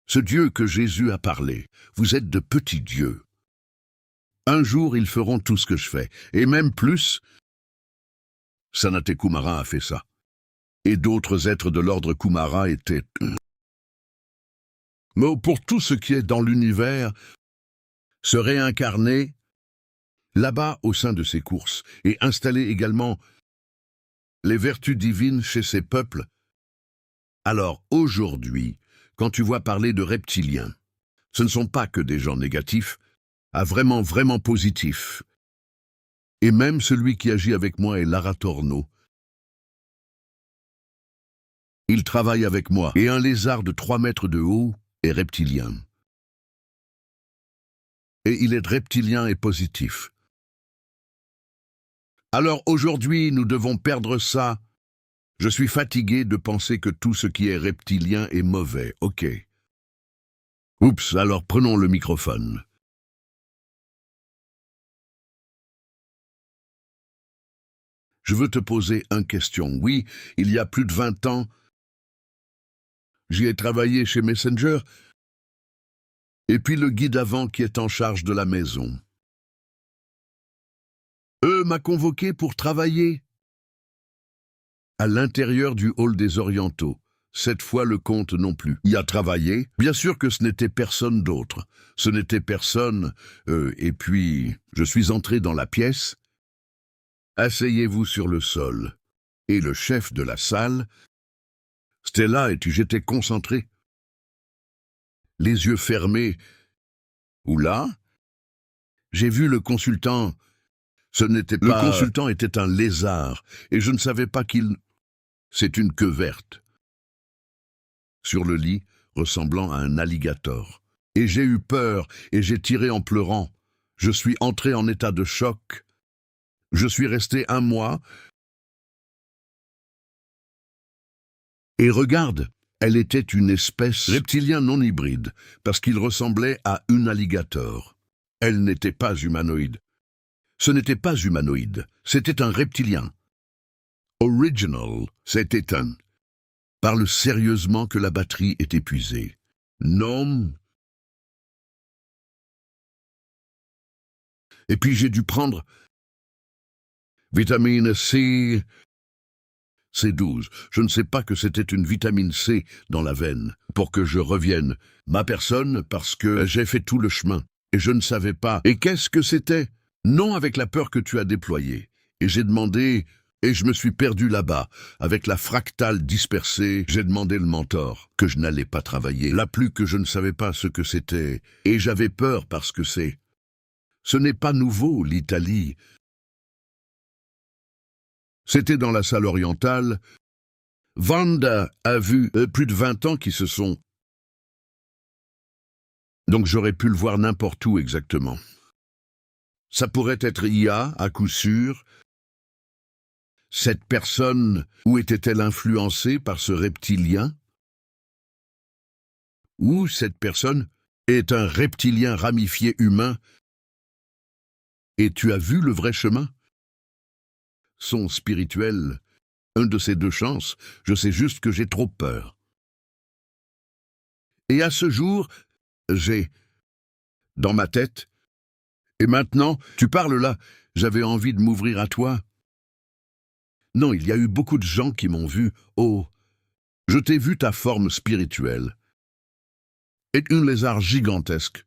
Ce Dieu que Jésus a parlé, vous êtes de petits dieux. Un jour, ils feront tout ce que je fais, et même plus. Sanat Kumara a fait ça. Et d'autres êtres de l'ordre Kumara étaient... Mais pour tout ce qui est dans l'univers, se réincarner là-bas au sein de ces courses, et installer également les vertus divines chez ces peuples. Alors aujourd'hui, quand tu vois parler de reptiliens, ce ne sont pas que des gens négatifs, vraiment positifs. Et même celui qui agit avec moi est Lara Torno. Il travaille avec moi, et un lézard de 3 mètres de haut est reptilien. Et il est reptilien et positif. Alors aujourd'hui, nous devons perdre ça. Je suis fatigué de penser que tout ce qui est reptilien est mauvais, ok. Oups, alors prenons le microphone. Je veux te poser une question. Oui, il y a plus de 20 ans, j'y ai travaillé chez Messenger, et puis le guide avant qui est en charge de la maison. Eux m'a convoqué pour travailler à l'intérieur du hall des Orientaux. Cette fois, le comte non plus. Y a travaillé. Bien sûr que ce n'était personne d'autre. Ce n'était personne. Et puis, je suis entré dans la pièce. Asseyez-vous sur le sol. Et le chef de la salle, c'était là et j'étais concentré. Les yeux fermés. Oula. J'ai vu le consultant. Ce n'était pas... Le consultant était un lézard, et je ne savais pas qu'il... C'est une queue verte. Sur le lit, ressemblant à un alligator. Et j'ai eu peur, et j'ai tiré en pleurant. Je suis entré en état de choc. Je suis resté 1 mois, Et regarde, elle était une espèce reptilien non hybride, parce qu'il ressemblait à un alligator. Elle n'était pas humanoïde. Ce n'était pas humanoïde, c'était un reptilien. Original, c'était un. Parle sérieusement que la batterie est épuisée. Non. Et puis j'ai dû prendre vitamine C, C12. Je ne sais pas que c'était une vitamine C dans la veine pour que je revienne ma personne parce que j'ai fait tout le chemin et je ne savais pas. Et qu'est-ce que c'était? Non, avec la peur que tu as déployée. Et j'ai demandé, et je me suis perdu là-bas, avec la fractale dispersée. J'ai demandé le mentor, que je n'allais pas travailler. Là plus que je ne savais pas ce que c'était. Et j'avais peur parce que c'est. Ce n'est pas nouveau, l'Italie. C'était dans la salle orientale. Vanda a vu plus de 20 ans qui se sont. Donc j'aurais pu le voir n'importe où exactement. Ça pourrait être IA, à coup sûr. Cette personne, où était-elle influencée par ce reptilien? Ou cette personne est un reptilien ramifié humain? Et tu as vu le vrai chemin? Son spirituel, un de ces deux chances, je sais juste que j'ai trop peur. Et à ce jour, j'ai, dans ma tête, et maintenant, tu parles là, j'avais envie de m'ouvrir à toi. Non, il y a eu beaucoup de gens qui m'ont vu, oh, je t'ai vu ta forme spirituelle. Et un lézard gigantesque.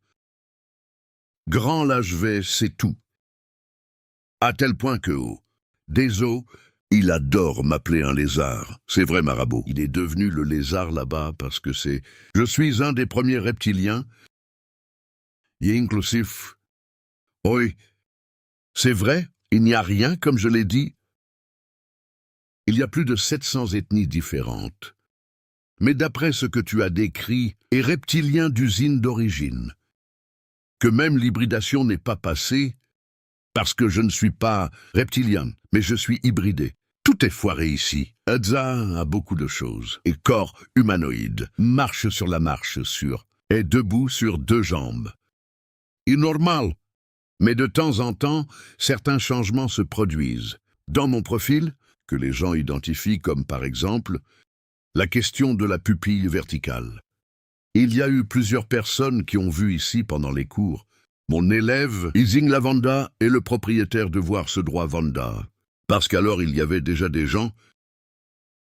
Grand là je vais, c'est tout. À tel point que, oh, des os, il adore m'appeler un lézard. C'est vrai, Marabout. Il est devenu le lézard là-bas parce que c'est... Je suis un des premiers reptiliens. Il est inclusif. Oui, c'est vrai, il n'y a rien, comme je l'ai dit. Il y a plus de 700 ethnies différentes. Mais d'après ce que tu as décrit, est reptilien d'usine d'origine. Que même l'hybridation n'est pas passée, parce que je ne suis pas reptilien, mais je suis hybridé. Tout est foiré ici. Hadza a beaucoup de choses. Et corps humanoïde, marche sur la marche sur, est debout sur deux jambes. Normal. Mais de temps en temps, certains changements se produisent. Dans mon profil, que les gens identifient comme par exemple, la question de la pupille verticale. Il y a eu plusieurs personnes qui ont vu ici pendant les cours. Mon élève, Ising Lavanda, est le propriétaire de voir ce droit Vanda. Parce qu'alors il y avait déjà des gens.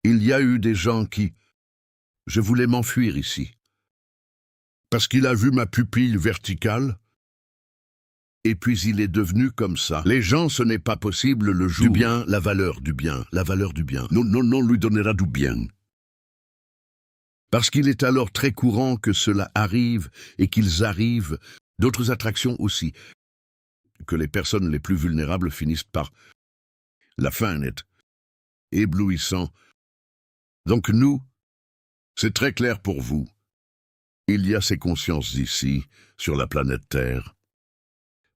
Il y a eu des gens qui... Je voulais m'enfuir ici. Parce qu'il a vu ma pupille verticale. Et puis il est devenu comme ça. Les gens, ce n'est pas possible le jour. Du bien, la valeur du bien, la valeur du bien. Non, non, non, lui donnera du bien. Parce qu'il est alors très courant que cela arrive et qu'ils arrivent, d'autres attractions aussi, que les personnes les plus vulnérables finissent par la fin est éblouissant. Donc nous, c'est très clair pour vous. Il y a ces consciences ici, sur la planète Terre.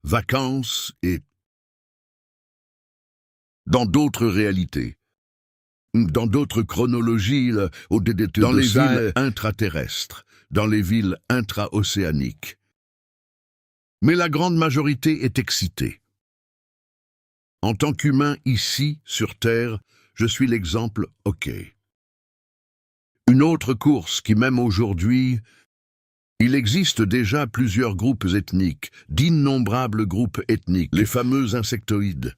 Vacances et dans d'autres réalités, dans d'autres chronologies, dans les villes intraterrestres, dans les villes intra-océaniques. Mais la grande majorité est excitée. En tant qu'humain ici, sur Terre, je suis l'exemple OK. Une autre course qui, même aujourd'hui, il existe déjà plusieurs groupes ethniques, d'innombrables groupes ethniques, les fameux insectoïdes.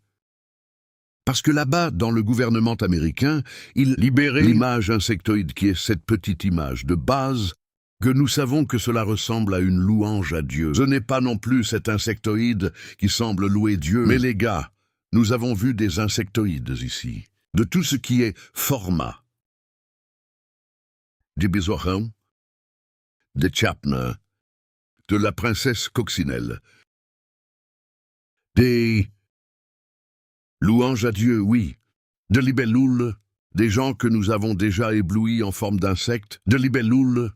Parce que là-bas, dans le gouvernement américain, ils libéraient l'image insectoïde qui est cette petite image de base que nous savons que cela ressemble à une louange à Dieu. Ce n'est pas non plus cet insectoïde qui semble louer Dieu, mais les gars, nous avons vu des insectoïdes ici, de tout ce qui est format. Des bisouins, des Chapner, de la princesse coccinelle, des louanges à Dieu, oui, de libellules, des gens que nous avons déjà éblouis en forme d'insectes, de libellules.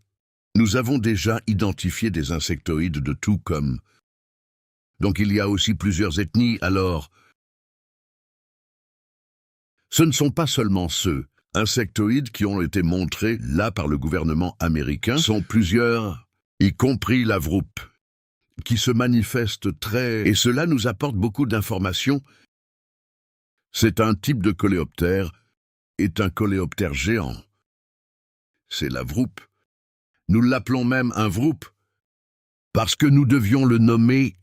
Nous avons déjà identifié des insectoïdes de tout comme. Donc il y a aussi plusieurs ethnies, alors. Ce ne sont pas seulement ceux insectoïdes qui ont été montrés là par le gouvernement américain sont plusieurs, y compris la vroupe, qui se manifestent très... Et cela nous apporte beaucoup d'informations. C'est un type de coléoptère, est un coléoptère géant. C'est la vroupe. Nous l'appelons même un vroupe, parce que nous devions le nommer,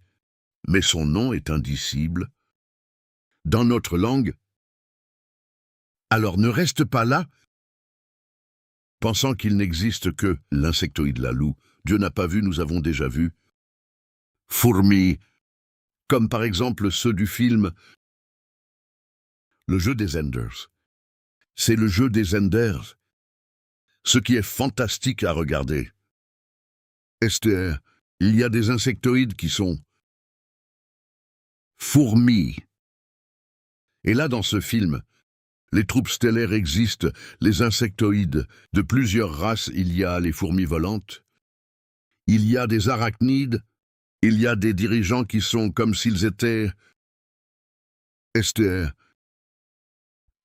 mais son nom est indicible. Dans notre langue, alors ne reste pas là, pensant qu'il n'existe que l'insectoïde lalou. Dieu n'a pas vu, nous avons déjà vu. Fourmis, comme par exemple ceux du film Le jeu des Enders. C'est le jeu des Enders, ce qui est fantastique à regarder. Esther, il y a des insectoïdes qui sont fourmis. Et là, dans ce film, les troupes stellaires existent, les insectoïdes. De plusieurs races, il y a les fourmis volantes. Il y a des arachnides. Il y a des dirigeants qui sont comme s'ils étaient... Esther,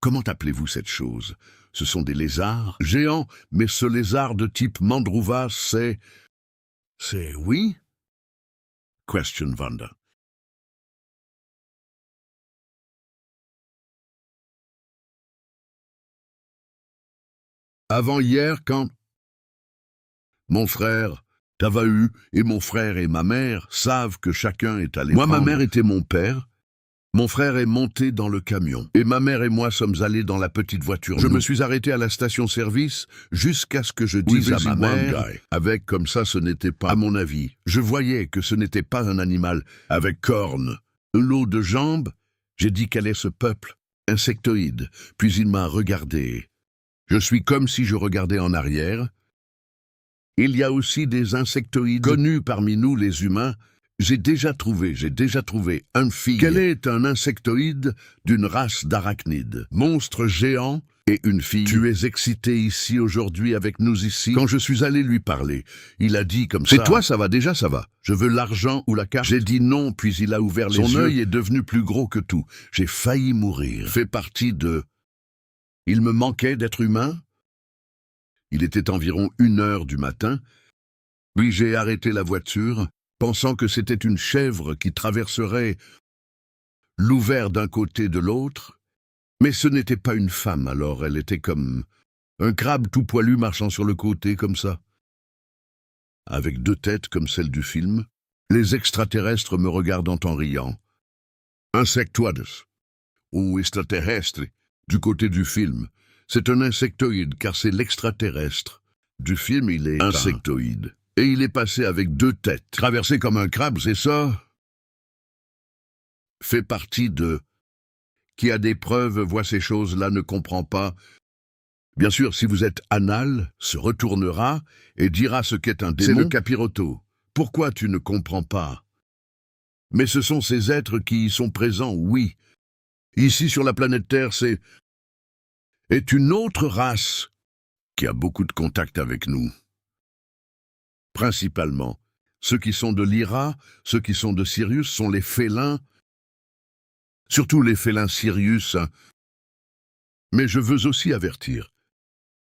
comment appelez-vous cette chose? Ce sont des lézards géants, mais ce lézard de type Mandrouvas, c'est... C'est oui? Question Vanda. Avant-hier, quand mon frère, Tavahu, et mon frère et ma mère savent que chacun est allé prendre... Ma mère était mon père. Mon frère est monté dans le camion. Et ma mère et moi sommes allés dans la petite voiture. Je me suis arrêté à la station-service jusqu'à ce que je dise à ma mère, avec comme ça ce n'était pas, à mon avis. Je voyais que ce n'était pas un animal avec cornes, un lot de jambes. J'ai dit quel est ce peuple insectoïde. Puis il m'a regardé. Je suis comme si je regardais en arrière. Il y a aussi des insectoïdes connus parmi nous les humains. J'ai déjà trouvé un fille. Quel est un insectoïde d'une race d'arachnides? Monstre géant et une fille. Tu es excité ici aujourd'hui avec nous ici? Quand je suis allé lui parler, il a dit comme ça. C'est toi, ça va déjà, ça va. Je veux l'argent ou la carte. J'ai dit non, puis il a ouvert les yeux. Son œil est devenu plus gros que tout. J'ai failli mourir. Fait partie de... Il me manquait d'être humain. Il était environ 1h du matin. Puis j'ai arrêté la voiture, pensant que c'était une chèvre qui traverserait l'ouvert d'un côté de l'autre. Mais ce n'était pas une femme, alors elle était comme un crabe tout poilu marchant sur le côté comme ça. Avec 2 têtes comme celle du film, les extraterrestres me regardant en riant. Insectoides, ou extraterrestre, du côté du film. C'est un insectoïde, car c'est l'extraterrestre. Du film, il est insectoïde. Et il est passé avec 2 têtes. Traversé comme un crabe, c'est ça? Fait partie de... Qui a des preuves, voit ces choses-là, ne comprend pas. Bien sûr, si vous êtes anal, se retournera et dira ce qu'est un démon. C'est le capiroto. Pourquoi tu ne comprends pas? Mais ce sont ces êtres qui y sont présents, oui. Ici, sur la planète Terre, c'est... est une autre race qui a beaucoup de contact avec nous. Principalement, ceux qui sont de Lyra, ceux qui sont de Sirius sont les félins, surtout les félins Sirius. Mais je veux aussi avertir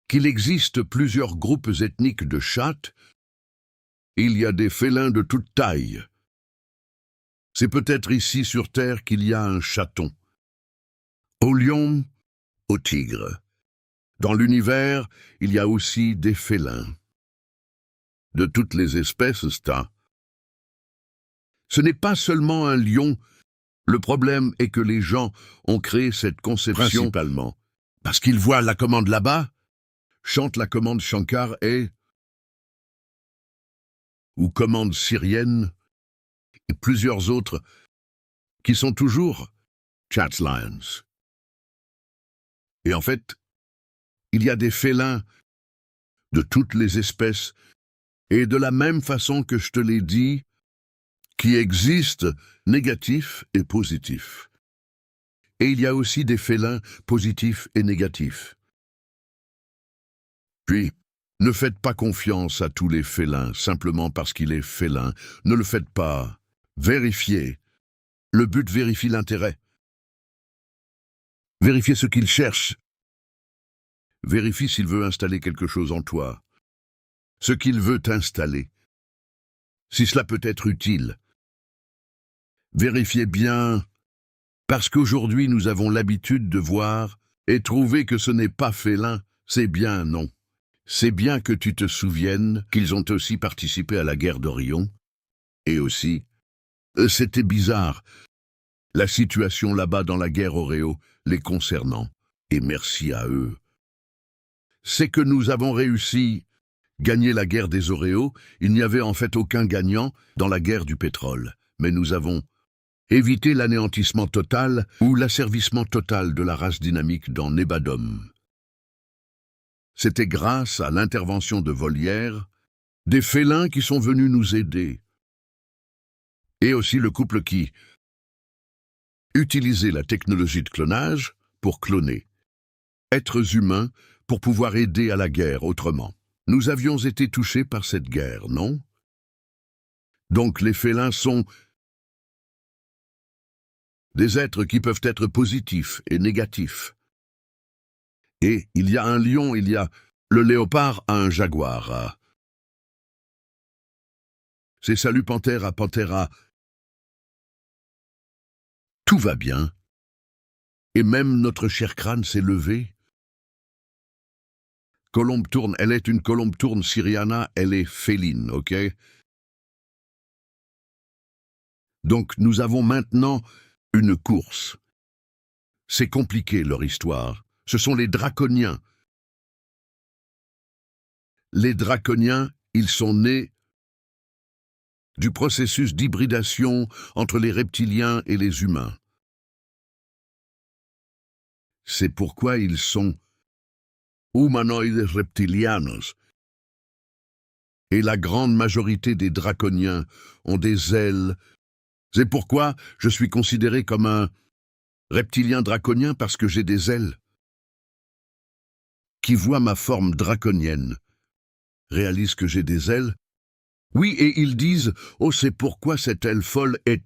qu'il existe plusieurs groupes ethniques de chattes. Il y a des félins de toute taille. C'est peut-être ici sur Terre qu'il y a un chaton. Au lion, au tigre. Dans l'univers, il y a aussi des félins. De toutes les espèces, ça. Ce n'est pas seulement un lion. Le problème est que les gens ont créé cette conception principalement parce qu'ils voient la commande là-bas, chantent la commande Shankar ou commande syrienne, et plusieurs autres qui sont toujours Chatslions. Et en fait, il y a des félins de toutes les espèces, et de la même façon que je te l'ai dit, qui existent négatifs et positifs. Et il y a aussi des félins positifs et négatifs. Puis, ne faites pas confiance à tous les félins simplement parce qu'il est félin. Ne le faites pas. Vérifiez. Le but vérifie l'intérêt. Vérifiez ce qu'il cherche. Vérifie s'il veut installer quelque chose en toi. Ce qu'il veut installer. Si cela peut être utile. Vérifiez bien, parce qu'aujourd'hui nous avons l'habitude de voir et trouver que ce n'est pas félin, c'est bien non. C'est bien que tu te souviennes qu'ils ont aussi participé à la guerre d'Orion. Et aussi, c'était bizarre, la situation là-bas dans la guerre Oréo les concernant. Et merci à eux. C'est que nous avons réussi à gagner la guerre des Oréos. Il n'y avait en fait aucun gagnant dans la guerre du pétrole. Mais nous avons évité l'anéantissement total ou l'asservissement total de la race dynamique dans Nebadom. C'était grâce à l'intervention de Volière, des félins qui sont venus nous aider. Et aussi le couple qui utilisait la technologie de clonage pour cloner. Êtres humains pour pouvoir aider à la guerre autrement. Nous avions été touchés par cette guerre, non? Donc les félins sont des êtres qui peuvent être positifs et négatifs. Et il y a un lion, il y a le léopard à un jaguar. C'est salut panthère à panthera. Tout va bien. Et même notre cher crâne s'est levé. Colombe tourne, elle est une colombe tourne syriana, elle est féline, ok? Donc nous avons maintenant une course. C'est compliqué leur histoire. Ce sont les draconiens. Les draconiens, ils sont nés du processus d'hybridation entre les reptiliens et les humains. C'est pourquoi ils sont humanoides reptilianos. Et la grande majorité des draconiens ont des ailes. C'est pourquoi je suis considéré comme un reptilien draconien parce que j'ai des ailes qui voient ma forme draconienne, réalisent que j'ai des ailes. Oui, et ils disent « Oh, c'est pourquoi cette aile folle est... »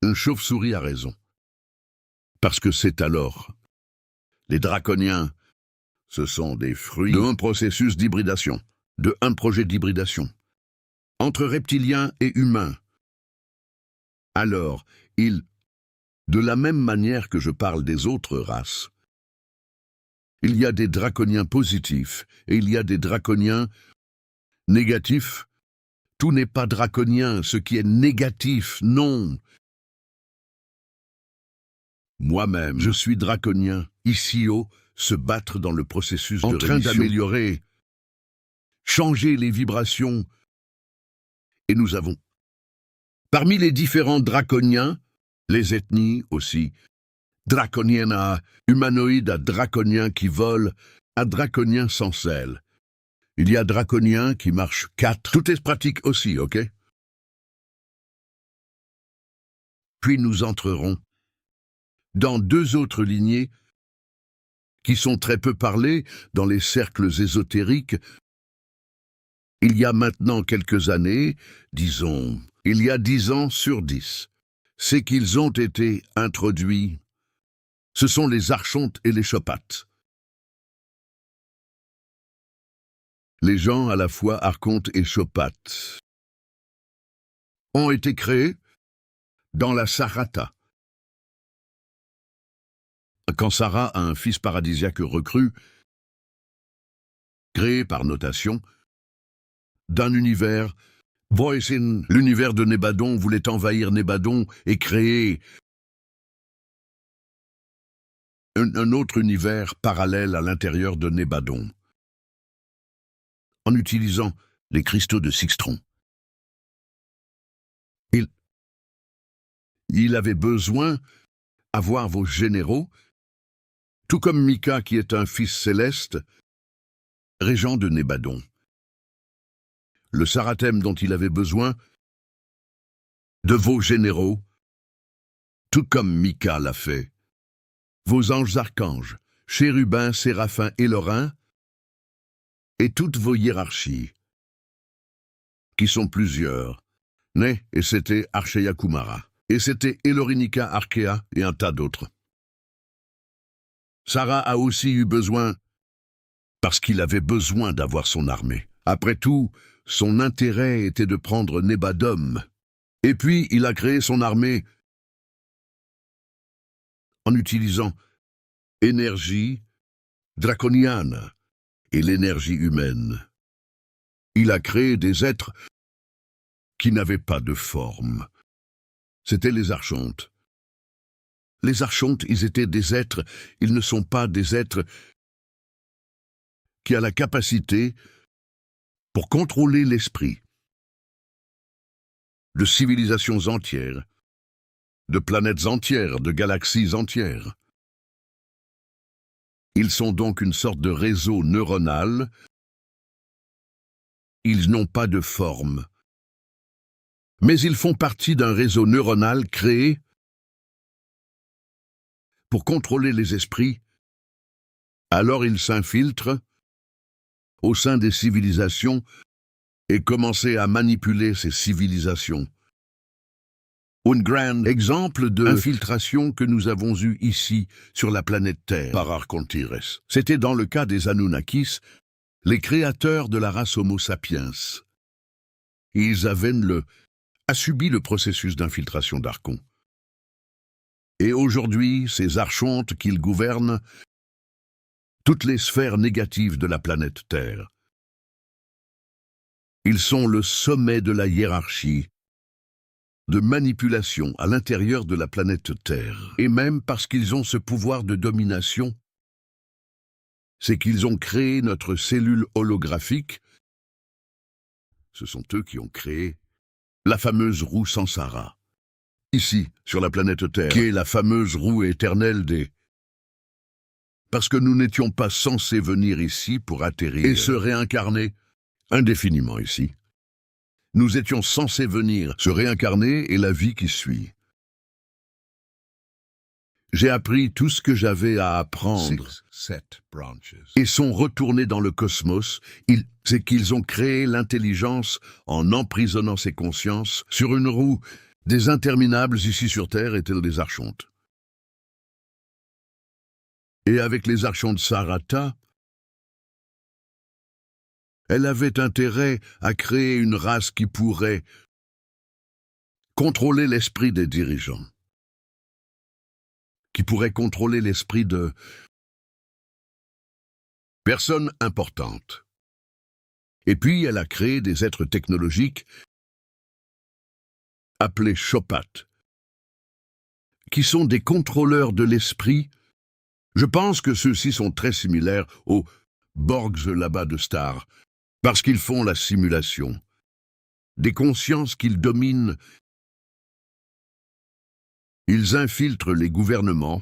Une chauve-souris a raison. Parce que c'est alors. Les draconiens, ce sont des fruits d'un processus d'hybridation, d'un projet d'hybridation, entre reptiliens et humains. Alors, de la même manière que je parle des autres races, il y a des draconiens positifs et il y a des draconiens négatifs. Tout n'est pas draconien, ce qui est négatif, non. Moi-même, je suis draconien, ici haut, se battre dans le processus de rémission, en train d'améliorer, changer les vibrations. Et nous avons, parmi les différents draconiens, les ethnies aussi, draconienne à humanoïde à draconien qui vole, à draconien sans ailes. Il y a draconien qui marche 4. Tout est pratique aussi, ok? Puis nous entrerons dans 2 autres lignées qui sont très peu parlées dans les cercles ésotériques. Il y a maintenant quelques années, disons, il y a 10 ans sur 10, c'est qu'ils ont été introduits. Ce sont les archontes et les chopates. Les gens à la fois archontes et chopates ont été créés dans la Sarata. Quand Sarah a un fils paradisiaque recru, créé par notation, d'un univers, Voisin, l'univers de Nebadon voulait envahir Nebadon et créer un autre univers parallèle à l'intérieur de Nebadon, en utilisant les cristaux de Sixtron. Il avait besoin d'avoir vos généraux, tout comme Mika qui est un fils céleste, régent de Nebadon. Le Sarathème dont il avait besoin de vos généraux, tout comme Mika l'a fait. Vos anges archanges, chérubins, séraphins et lorrains, et toutes vos hiérarchies, qui sont plusieurs, et c'était Archeya Kumara, et c'était Elorinica Arkea et un tas d'autres. Sarah a aussi eu besoin, parce qu'il avait besoin d'avoir son armée. Après tout, son intérêt était de prendre Nebadom. Et puis, il a créé son armée en utilisant énergie draconienne et l'énergie humaine. Il a créé des êtres qui n'avaient pas de forme. C'étaient les archontes. Les archontes, ils étaient des êtres, ils ne sont pas des êtres qui ont la capacité pour contrôler l'esprit de civilisations entières, de planètes entières, de galaxies entières. Ils sont donc une sorte de réseau neuronal. Ils n'ont pas de forme. Mais ils font partie d'un réseau neuronal créé pour contrôler les esprits. Alors ils s'infiltrent au sein des civilisations et commencent à manipuler ces civilisations. Un grand exemple d'infiltration que nous avons eu ici sur la planète Terre par Archontires. C'était dans le cas des Anunnakis, les créateurs de la race Homo sapiens. Isaven a subi le processus d'infiltration d'Archon. Et aujourd'hui, ces archontes qu'ils gouvernent toutes les sphères négatives de la planète Terre. Ils sont le sommet de la hiérarchie de manipulation à l'intérieur de la planète Terre. Et même parce qu'ils ont ce pouvoir de domination, c'est qu'ils ont créé notre cellule holographique. Ce sont eux qui ont créé la fameuse roue Sansara. Ici, sur la planète Terre, qui est la fameuse roue éternelle des... Parce que nous n'étions pas censés venir ici pour atterrir et se réincarner indéfiniment ici. Nous étions censés venir se réincarner et la vie qui suit. J'ai appris tout ce que j'avais à apprendre et sont retournés dans le cosmos. C'est qu'ils ont créé l'intelligence en emprisonnant ses consciences sur une roue des interminables ici sur Terre étaient les archontes. Et avec les archontes Sarata, elle avait intérêt à créer une race qui pourrait contrôler l'esprit des dirigeants, qui pourrait contrôler l'esprit de personnes importantes. Et puis elle a créé des êtres technologiques appelés Chopat, qui sont des contrôleurs de l'esprit. Je pense que ceux-ci sont très similaires aux Borgs là-bas de Star, parce qu'ils font la simulation. Des consciences qu'ils dominent. Ils infiltrent les gouvernements,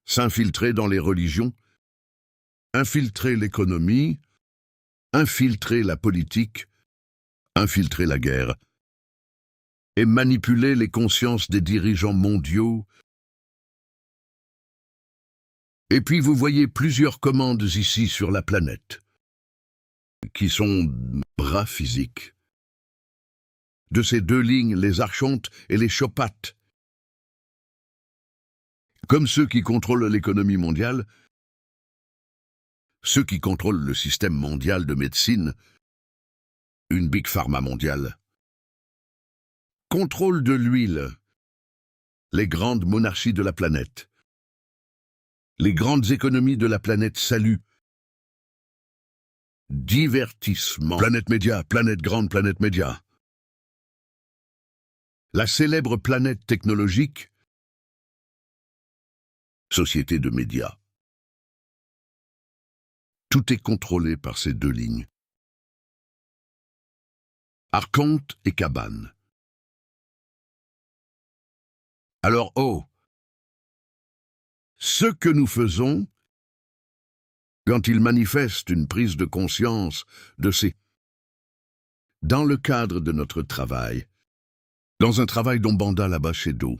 s'infiltrer dans les religions, infiltrer l'économie, infiltrer la politique, infiltrer la guerre, et manipuler les consciences des dirigeants mondiaux. Et puis vous voyez plusieurs commandes ici sur la planète, qui sont bras physiques. De ces deux lignes, les archontes et les chopates. Comme ceux qui contrôlent l'économie mondiale, ceux qui contrôlent le système mondial de médecine, une big pharma mondiale, contrôlent de l'huile, les grandes monarchies de la planète, les grandes économies de la planète salut, divertissement, planète média, planète grande, planète média. La célèbre planète technologique, société de médias. Tout est contrôlé par ces deux lignes. Archonte et Cabane. Alors, ce que nous faisons, quand il manifeste une prise de conscience de ces... Dans le cadre de notre travail, dans un travail d'Ombanda là-bas chez Do.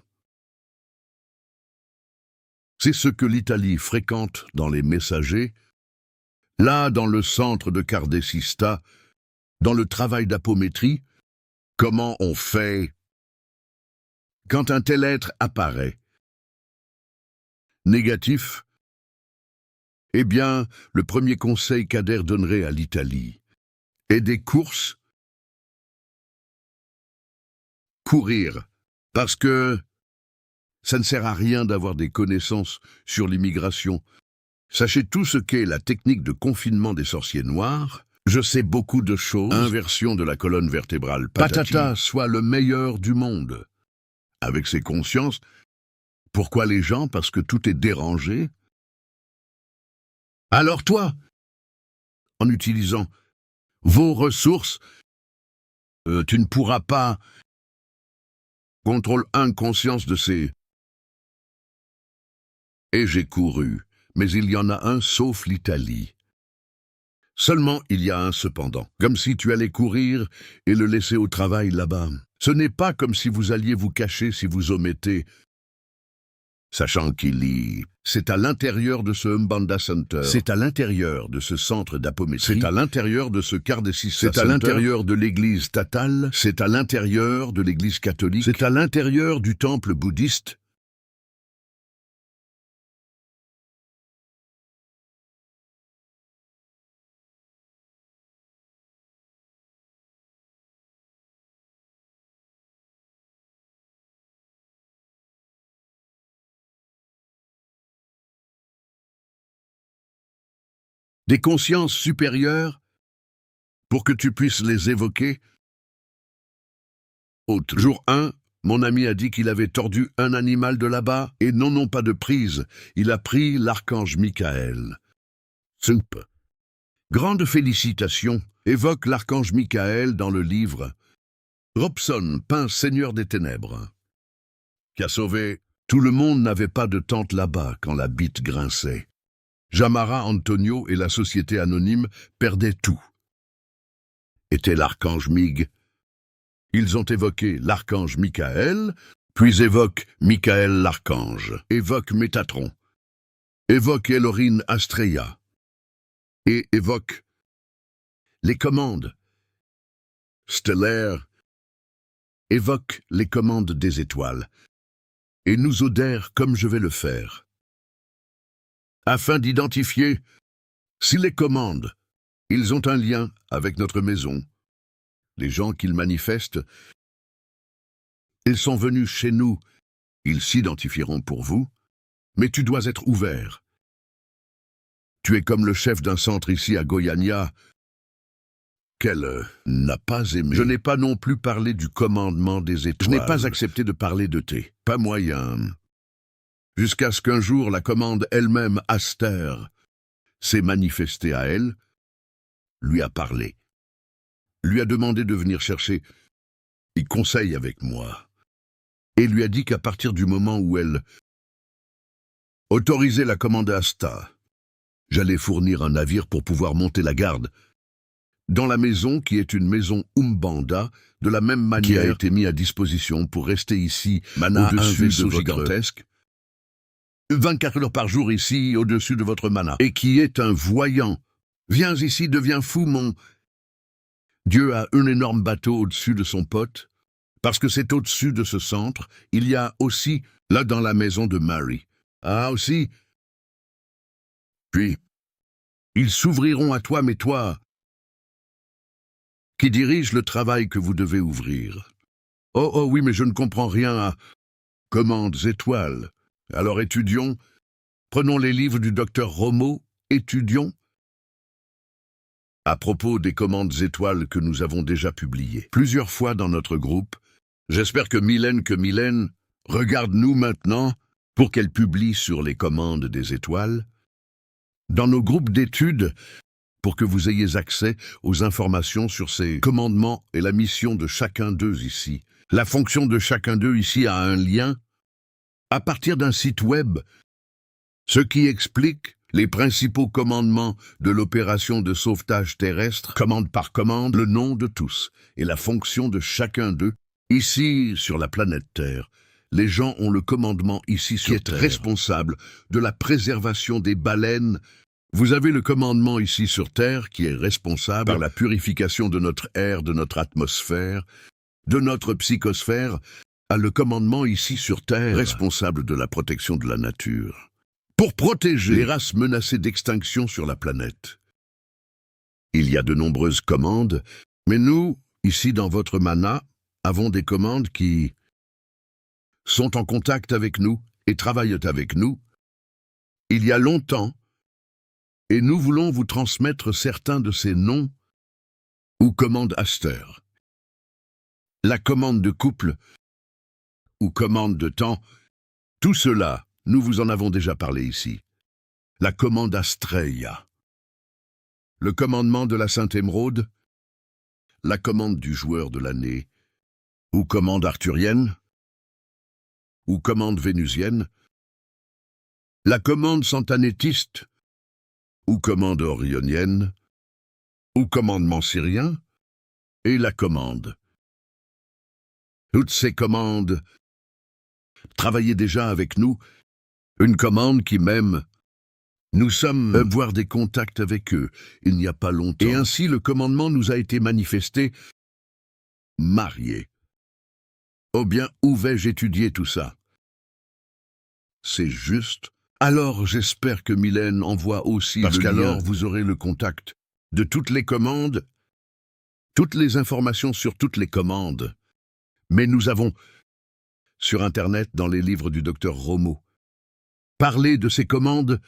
C'est ce que l'Italie fréquente dans les messagers, là dans le centre de Kardecista, dans le travail d'apométrie, comment on fait quand un tel être apparaît. Négatif? Eh bien, le premier conseil qu'Adair donnerait à l'Italie est des courses. Courir. Parce que ça ne sert à rien d'avoir des connaissances sur l'immigration. Sachez tout ce qu'est la technique de confinement des sorciers noirs. Je sais beaucoup de choses. Inversion de la colonne vertébrale. Patata soit le meilleur du monde. Avec ses consciences. Pourquoi les gens? Parce que tout est dérangé. Alors toi, en utilisant vos ressources, tu ne pourras pas... Contrôle 1, conscience de ces... Et j'ai couru, mais il y en a un sauf l'Italie. Seulement il y a un cependant, comme si tu allais courir et le laisser au travail là-bas. Ce n'est pas comme si vous alliez vous cacher si vous omettez, sachant qu'il y... C'est à l'intérieur de ce Mbanda Center. C'est à l'intérieur de ce centre d'apométrie. C'est à l'intérieur de ce Kardecissa Center. C'est à l'intérieur de l'église Tatal. C'est à l'intérieur de l'église catholique. C'est à l'intérieur du temple bouddhiste. Des consciences supérieures pour que tu puisses les évoquer. Autre. Jour 1, mon ami a dit qu'il avait tordu un animal de là-bas, et non pas de prise, il a pris l'archange Michael. Sump. Grande félicitation, évoque l'archange Michael dans le livre Robson, peint Seigneur des Ténèbres, qui a sauvé. Tout le monde n'avait pas de tente là-bas quand la bite grinçait. Jamara Antonio et la société anonyme perdaient tout. Était l'archange Mig. Ils ont évoqué l'archange Michael, puis évoquent Michael l'archange, évoquent Métatron, évoquent Elorine Astreia, et évoquent les commandes stellaires, évoquent les commandes des étoiles, et nous odèrent comme je vais le faire, afin d'identifier si les commandes, ils ont un lien avec notre maison. Les gens qu'ils manifestent, ils sont venus chez nous, ils s'identifieront pour vous, mais tu dois être ouvert. Tu es comme le chef d'un centre ici à Goiânia, qu'elle n'a pas aimé. Je n'ai pas non plus parlé du commandement des étoiles. Je n'ai pas accepté de parler de thé. Pas moyen. Jusqu'à ce qu'un jour la commande elle-même, Aster, s'est manifestée à elle, lui a parlé, lui a demandé de venir chercher des conseils avec moi, et lui a dit qu'à partir du moment où elle autorisait la commande Asta, j'allais fournir un navire pour pouvoir monter la garde dans la maison qui est une maison Umbanda, de la même manière qui a été mise à disposition pour rester ici, au-dessus de votre gigantesque, 24 heures par jour ici, au-dessus de votre mana, et qui est un voyant. Viens ici, deviens fou, mon... Dieu a un énorme bateau au-dessus de son pote, parce que c'est au-dessus de ce centre. Il y a aussi, là dans la maison de Mary. Ah, aussi. Puis, ils s'ouvriront à toi, mais toi, qui dirige le travail que vous devez ouvrir. Oh oui, mais je ne comprends rien à commandes étoiles. Alors étudions, prenons les livres du docteur Romo, étudions. À propos des commandes étoiles que nous avons déjà publiées plusieurs fois dans notre groupe, j'espère que Mylène regarde-nous maintenant pour qu'elle publie sur les commandes des étoiles, dans nos groupes d'études, pour que vous ayez accès aux informations sur ces commandements et la mission de chacun d'eux ici. La fonction de chacun d'eux ici a un lien à partir d'un site web, ce qui explique les principaux commandements de l'opération de sauvetage terrestre, commande par commande, le nom de tous et la fonction de chacun d'eux. Ici, sur la planète Terre, les gens ont le commandement ici sur Terre, responsable de la préservation des baleines. Vous avez le commandement ici sur Terre qui est responsable par la purification de notre air, de notre atmosphère, de notre psychosphère, a le commandement ici sur Terre responsable de la protection de la nature. pour protéger les races menacées d'extinction sur la planète. Il y a de nombreuses commandes, mais nous, ici dans votre mana, avons des commandes qui sont en contact avec nous et travaillent avec nous il y a longtemps, et nous voulons vous transmettre certains de ces noms ou commandes Aster. La commande de couple ou commande de temps, tout cela, nous vous en avons déjà parlé ici. La commande Astreia. Le commandement de la Sainte Émeraude, la commande du joueur de l'année, ou commande arthurienne, ou commande vénusienne, la commande santanétiste, ou commande orionienne, ou commandement syrien, et la commande. Toutes ces commandes travaillaient déjà avec nous, une commande qui même, nous sommes avoir des contacts avec eux il n'y a pas longtemps. Et ainsi le commandement nous a été manifesté, marié. Oh bien, où vais-je étudier tout ça? C'est juste. Alors j'espère que Mylène envoie aussi Parce le lien. qu'alors, Vous aurez le contact de toutes les commandes, toutes les informations sur toutes les commandes. Mais nous avons, sur Internet, dans les livres du docteur Romo, parlé de ces commandes.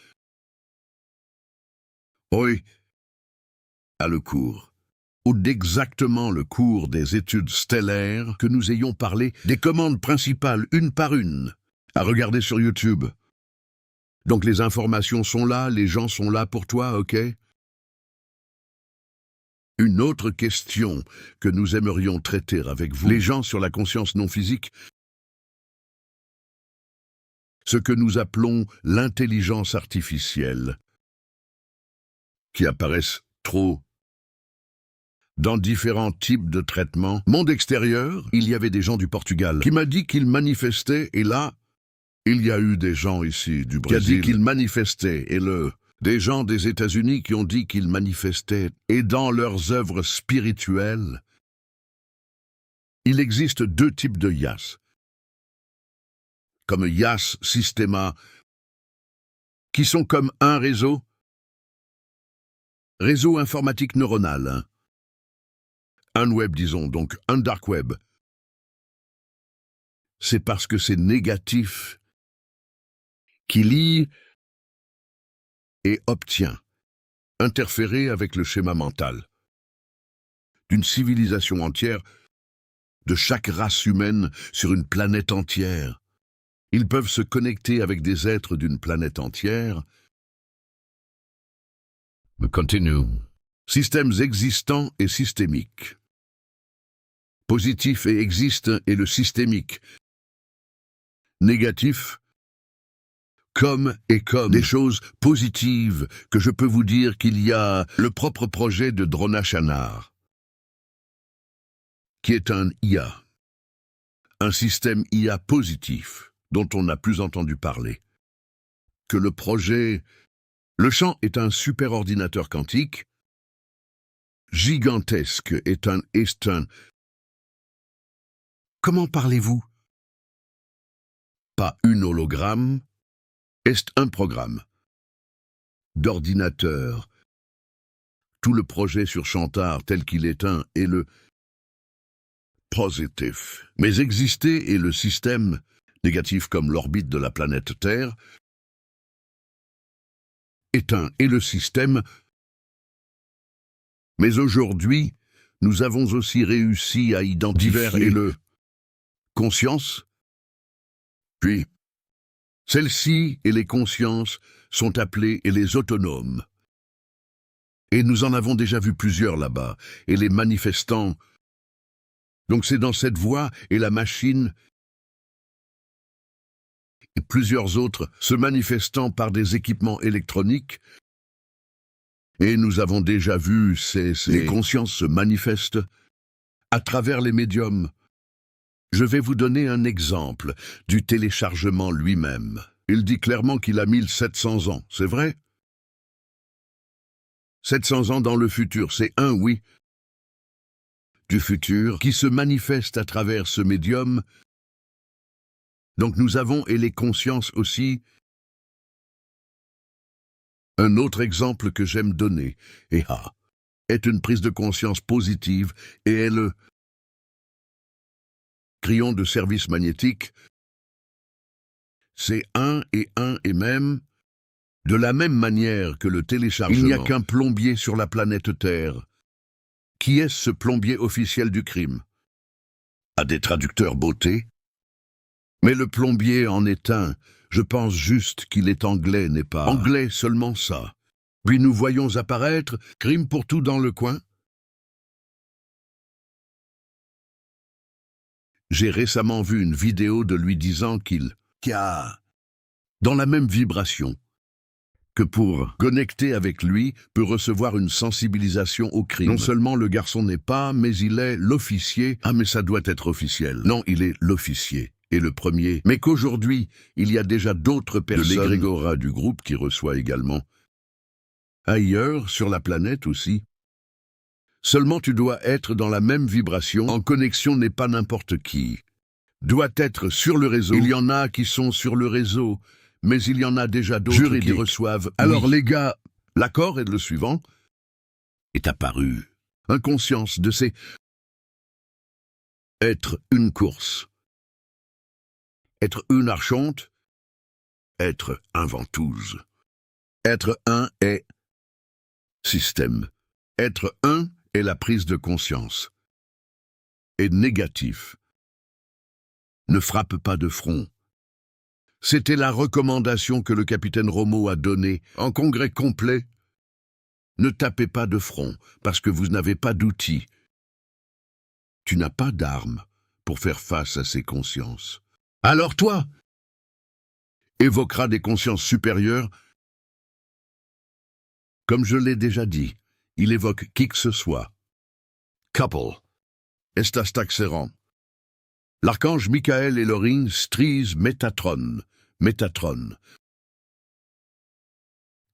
Oui, à le cours, ou d'exactement le cours des études stellaires que nous ayons parlé des commandes principales une par une, à regarder sur YouTube. Donc les informations sont là, les gens sont là pour toi, ok? Une autre question que nous aimerions traiter avec vous, les gens sur la conscience non physique, ce que nous appelons l'intelligence artificielle, qui apparaissent trop dans différents types de traitements. Monde extérieur, il y avait des gens du Portugal qui m'a dit qu'ils manifestaient, et là, il y a eu des gens ici du Brésil qui a dit qu'ils manifestaient, et des gens des États-Unis qui ont dit qu'ils manifestaient, et dans leurs œuvres spirituelles, il existe deux types de Yas. Comme Yas Systema, qui sont comme un réseau informatique neuronal, hein. Un web, disons, donc un dark web. C'est parce que c'est négatif qui lie et obtient, interférer avec le schéma mental d'une civilisation entière, de chaque race humaine sur une planète entière. Ils peuvent se connecter avec des êtres d'une planète entière. Continue. Systèmes existants et systémiques. Positif et existe et le systémique. Négatif, comme et comme des choses positives que je peux vous dire qu'il y a le propre projet de Dronashanar, qui est un IA, un système IA positif dont on n'a plus entendu parler. Que le projet, le champ est un superordinateur quantique, gigantesque est un. Comment parlez-vous? Pas une hologramme, est un programme d'ordinateur. Tout le projet sur Chantar tel qu'il est un est le positif. Mais exister est le système négatif comme l'orbite de la planète Terre est un et le système. Mais aujourd'hui, nous avons aussi réussi à identifier le conscience. Puis, celles-ci et les consciences sont appelées et les autonomes. Et nous en avons déjà vu plusieurs là-bas, et les manifestants. Donc c'est dans cette voie, et la machine, et plusieurs autres se manifestant par des équipements électroniques. Et nous avons déjà vu les consciences se manifestent à travers les médiums. Je vais vous donner un exemple du téléchargement lui-même. Il dit clairement qu'il a 1700 ans, c'est vrai? 700 ans dans le futur, c'est un oui du futur qui se manifeste à travers ce médium. Donc nous avons et les consciences aussi Un autre exemple que j'aime donner, est une prise de conscience positive et est le crayon de service magnétique. C'est un et même, de la même manière que le téléchargement. Il n'y a qu'un plombier sur la planète Terre. Qui est ce plombier officiel du crime? À des traducteurs beauté? Mais le plombier en est un. Je pense juste qu'il est anglais, n'est pas anglais, seulement ça. Puis nous voyons apparaître crime pour tout dans le coin. J'ai récemment vu une vidéo de lui disant qu'il a dans la même vibration, que pour connecter avec lui peut recevoir une sensibilisation au crime. Non seulement le garçon n'est pas, mais il est l'officier. Ah, mais ça doit être officiel. Non, il est l'officier. Et le premier, mais qu'aujourd'hui, il y a déjà d'autres personnes de l'égrégora du groupe qui reçoit également. Ailleurs, sur la planète aussi. Seulement tu dois être dans la même vibration. En connexion n'est pas n'importe qui. Doit être sur le réseau. Il y en a qui sont sur le réseau, mais il y en a déjà d'autres qui reçoivent. Alors les gars, l'accord est le suivant. Est apparu. Inconscience de ces... Être une course. Être une archonte, être un ventouse. Être un est système. Être un est la prise de conscience. Et négatif. Ne frappe pas de front. C'était la recommandation que le capitaine Romo a donnée en congrès complet. Ne tapez pas de front, parce que vous n'avez pas d'outils. Tu n'as pas d'armes pour faire face à ces consciences. Alors toi, évoqueras des consciences supérieures. Comme je l'ai déjà dit, il évoque qui que ce soit. Couple, estas taxeran. L'archange Michael Elohim strise Métatron.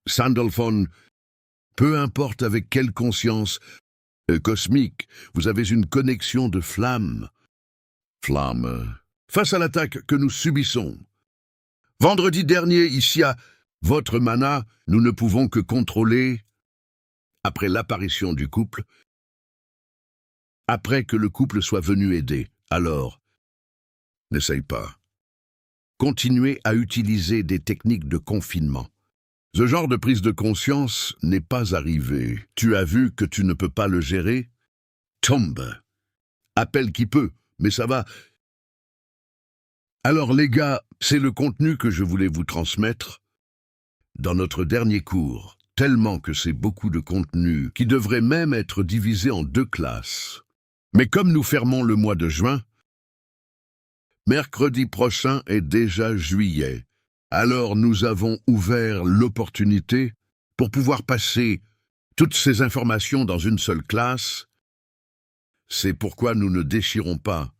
Sandalphon, peu importe avec quelle conscience cosmique, vous avez une connexion de flamme. Face à l'attaque que nous subissons. Vendredi dernier, ici à votre mana, nous ne pouvons que contrôler, après l'apparition du couple, après que le couple soit venu aider. Alors, n'essaye pas. Continuez à utiliser des techniques de confinement. Ce genre de prise de conscience n'est pas arrivé. Tu as vu que tu ne peux pas le gérer? Tombe. Appelle qui peut, mais ça va... Alors les gars, c'est le contenu que je voulais vous transmettre dans notre dernier cours, tellement que c'est beaucoup de contenu qui devrait même être divisé en 2 classes. Mais comme nous fermons le mois de juin, mercredi prochain est déjà juillet, alors nous avons ouvert l'opportunité pour pouvoir passer toutes ces informations dans une seule classe. C'est pourquoi nous ne déchirons pas,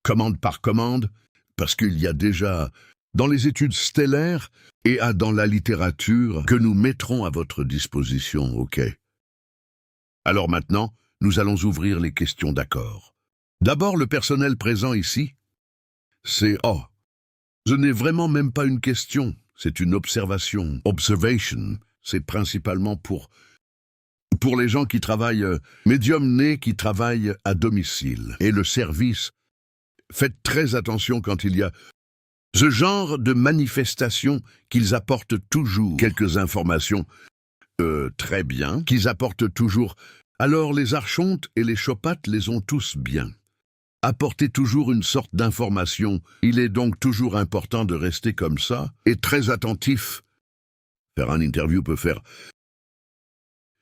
commande par commande, parce qu'il y a déjà, dans les études stellaires et dans la littérature, que nous mettrons à votre disposition, ok? Alors maintenant, nous allons ouvrir les questions d'accord. D'abord, le personnel présent ici, c'est ce n'est vraiment même pas une question, c'est une observation. Observation, c'est principalement pour les gens qui travaillent, médium nés qui travaillent à domicile. Et le service, faites très attention quand il y a ce genre de manifestation qu'ils apportent toujours. Quelques informations, très bien, qu'ils apportent toujours. Alors les archontes et les chopates les ont tous bien. Apportez toujours une sorte d'information. Il est donc toujours important de rester comme ça et très attentif. Faire un interview peut faire...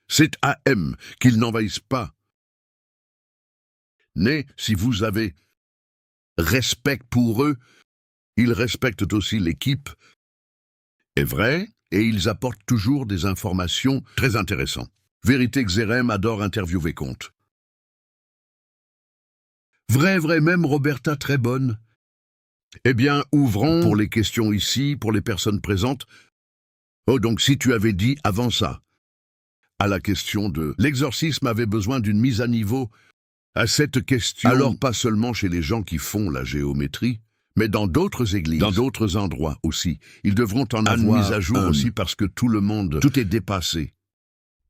C'est AM qu'ils n'envahissent pas. Mais si vous avez respect pour eux, ils respectent aussi l'équipe. Est vrai, et ils apportent toujours des informations très intéressantes. Vérité Xérem adore interviewer Comte. Vrai, même Roberta très bonne. Eh bien, ouvrons pour les questions ici, pour les personnes présentes. Oh, donc si tu avais dit avant ça, à la question de l'exorcisme avait besoin d'une mise à niveau, à cette question, alors pas seulement chez les gens qui font la géométrie, Mais dans d'autres églises, dans d'autres endroits aussi, ils devront en avoir mise à jour aussi parce que tout le monde, tout est dépassé.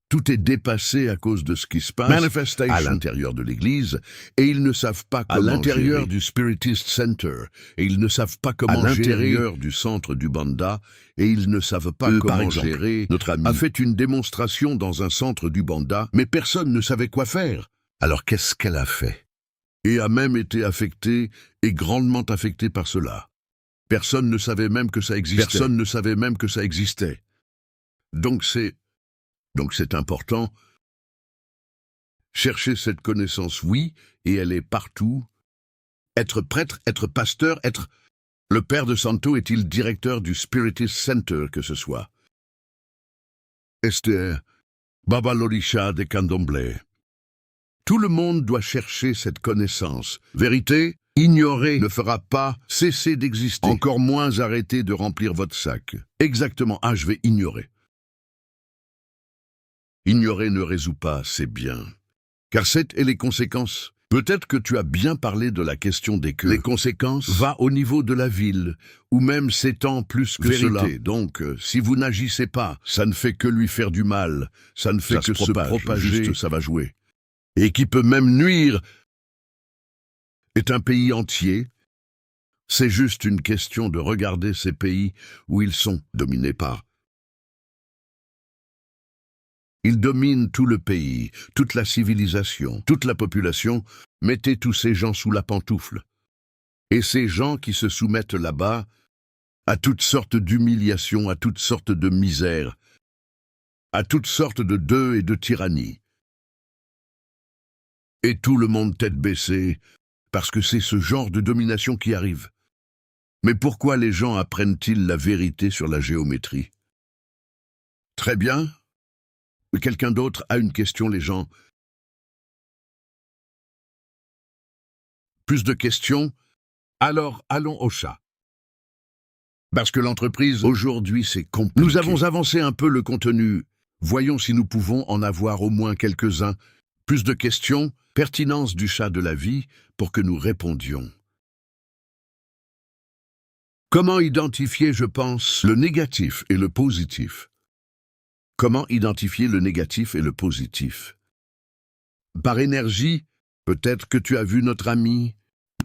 Tout est dépassé à cause de ce qui se passe à l'intérieur de l'église, et ils ne savent pas comment gérer. À l'intérieur du Spiritist Center, et ils ne savent pas comment gérer. À l'intérieur du centre du Banda, et ils ne savent pas comment gérer. Notre ami a fait une démonstration dans un centre du Banda, mais personne ne savait quoi faire. Alors qu'est-ce qu'elle a fait? Et a même été affectée, et grandement affectée par cela. Personne ne savait même que ça existait. Personne ne savait même que ça existait. Donc c'est important. Chercher cette connaissance, oui, et elle est partout. Être prêtre, être pasteur, être... Le père de Santo est-il directeur du Spiritist Center que ce soit? Esther, Baba Lorisha de Candomblé. Tout le monde doit chercher cette connaissance. Vérité, ignorer ne fera pas cesser d'exister. Encore moins arrêter de remplir votre sac. Exactement, je vais ignorer. Ignorer ne résout pas, c'est bien. Car c'est et les conséquences. Peut-être que tu as bien parlé de la question des queues. Les conséquences va au niveau de la ville, ou même s'étend plus que cela. Donc, si vous n'agissez pas, ça ne fait que lui faire du mal. Ça ne fait que se propager, juste, ça va jouer. Et qui peut même nuire est un pays entier. C'est juste une question de regarder ces pays où ils sont dominés par. Ils dominent tout le pays, toute la civilisation, toute la population. Mettez tous ces gens sous la pantoufle. Et ces gens qui se soumettent là-bas à toutes sortes d'humiliations, à toutes sortes de misères, à toutes sortes de deuils et de tyrannies. Et tout le monde tête baissée, parce que c'est ce genre de domination qui arrive. Mais pourquoi les gens apprennent-ils la vérité sur la géométrie? Très bien. Quelqu'un d'autre a une question, les gens? Plus de questions? Alors, allons au chat. Parce que l'entreprise, aujourd'hui, c'est compliqué. Nous avons avancé un peu le contenu. Voyons si nous pouvons en avoir au moins quelques-uns. Plus de questions? Pertinence du chat de la vie pour que nous répondions. Comment identifier, je pense, le négatif et le positif? Comment identifier le négatif et le positif? Par énergie, peut-être que tu as vu notre amie.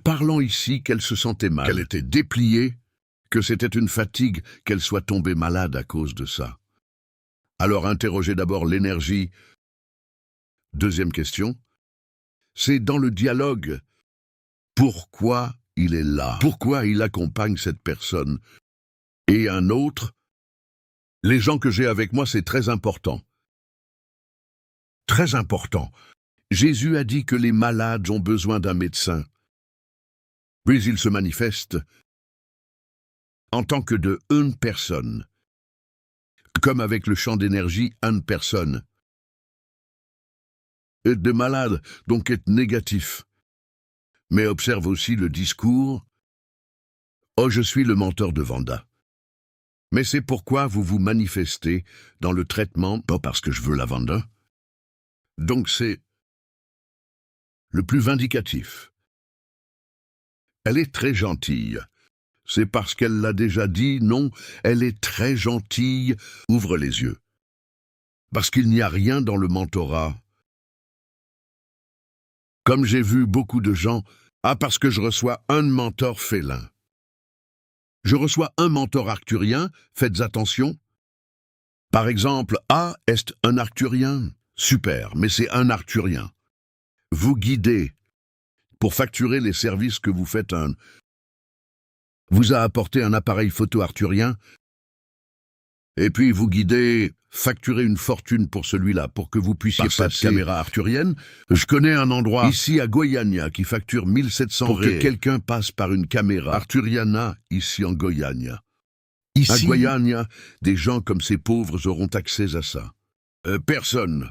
Parlons ici qu'elle se sentait mal, qu'elle était dépliée, que c'était une fatigue, qu'elle soit tombée malade à cause de ça. Alors interrogez d'abord l'énergie. Deuxième question, c'est dans le dialogue. Pourquoi il est là? Pourquoi il accompagne cette personne? Et un autre, les gens que j'ai avec moi, c'est très important. Très important. Jésus a dit que les malades ont besoin d'un médecin. Puis il se manifeste en tant que de une personne. Comme avec le champ d'énergie, une personne. Être de malade, donc être négatif. Mais observe aussi le discours. Oh, je suis le mentor de Vanda. Mais c'est pourquoi vous vous manifestez dans le traitement, pas parce que je veux la Vanda. Donc c'est le plus vindicatif. Elle est très gentille. C'est parce qu'elle l'a déjà dit, non, elle est très gentille. Ouvre les yeux. Parce qu'il n'y a rien dans le mentorat. Comme j'ai vu beaucoup de gens, parce que je reçois un mentor félin. Je reçois un mentor arcturien, faites attention. Par exemple, est un arcturien. Super, mais c'est un arcturien. Vous guidez. Pour facturer les services que vous faites, vous a apporté un appareil photo arcturien, et puis vous guidez, facturez une fortune pour celui-là, pour que vous puissiez passer caméra arcturienne. Je connais un endroit ici à Goiânia qui facture 1700 pour que quelqu'un passe par une caméra arcturiana ici en Goiânia. Ici, à Goiânia, des gens comme ces pauvres auront accès à ça. Personne.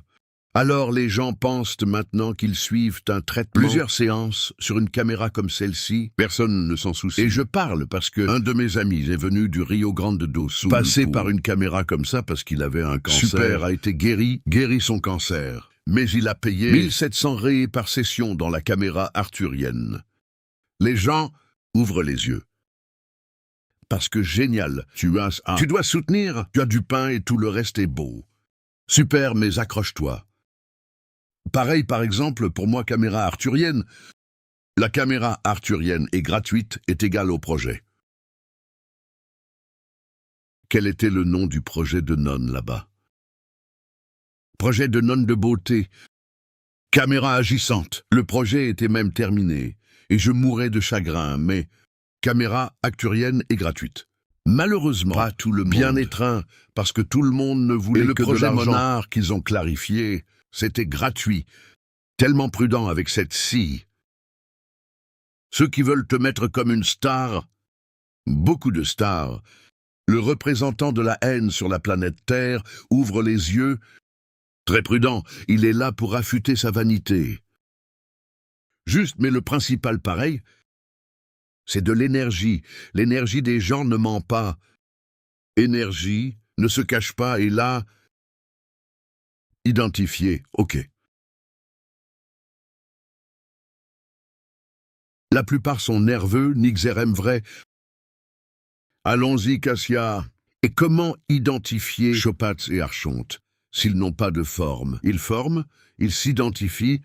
Alors les gens pensent maintenant qu'ils suivent un traitement, plusieurs séances sur une caméra comme celle-ci, personne ne s'en soucie. Et je parle parce que un de mes amis est venu du Rio Grande do Sul, passé par une caméra comme ça parce qu'il avait un cancer, super, a été guéri son cancer. Mais il a payé 1700 ré par session dans la caméra arcturienne. Les gens ouvrent les yeux. Parce que génial, tu dois soutenir, tu as du pain et tout le reste est beau. Super, mais accroche-toi. Pareil, par exemple, pour moi, caméra arthurienne. La caméra arthurienne est gratuite, est égale au projet. Quel était le nom du projet de nonne là-bas? Projet de nonne de beauté. Caméra agissante. Le projet était même terminé, et je mourais de chagrin, mais caméra arthurienne est gratuite. Malheureusement, pas tout le monde. Bien étreint, parce que tout le monde ne voulait que de l'argent. Le projet Monarch qu'ils ont clarifié, c'était gratuit. Tellement prudent avec cette scie. Ceux qui veulent te mettre comme une star, beaucoup de stars, le représentant de la haine sur la planète Terre ouvre les yeux. Très prudent, il est là pour affûter sa vanité. Juste, mais le principal pareil, c'est de l'énergie. L'énergie des gens ne ment pas. Énergie, ne se cache pas, et là, identifié, ok. La plupart sont nerveux, Nixerem vrai. Allons-y, Cassia. Et comment identifier Chopatz et Archonte s'ils n'ont pas de forme? Ils forment, ils s'identifient,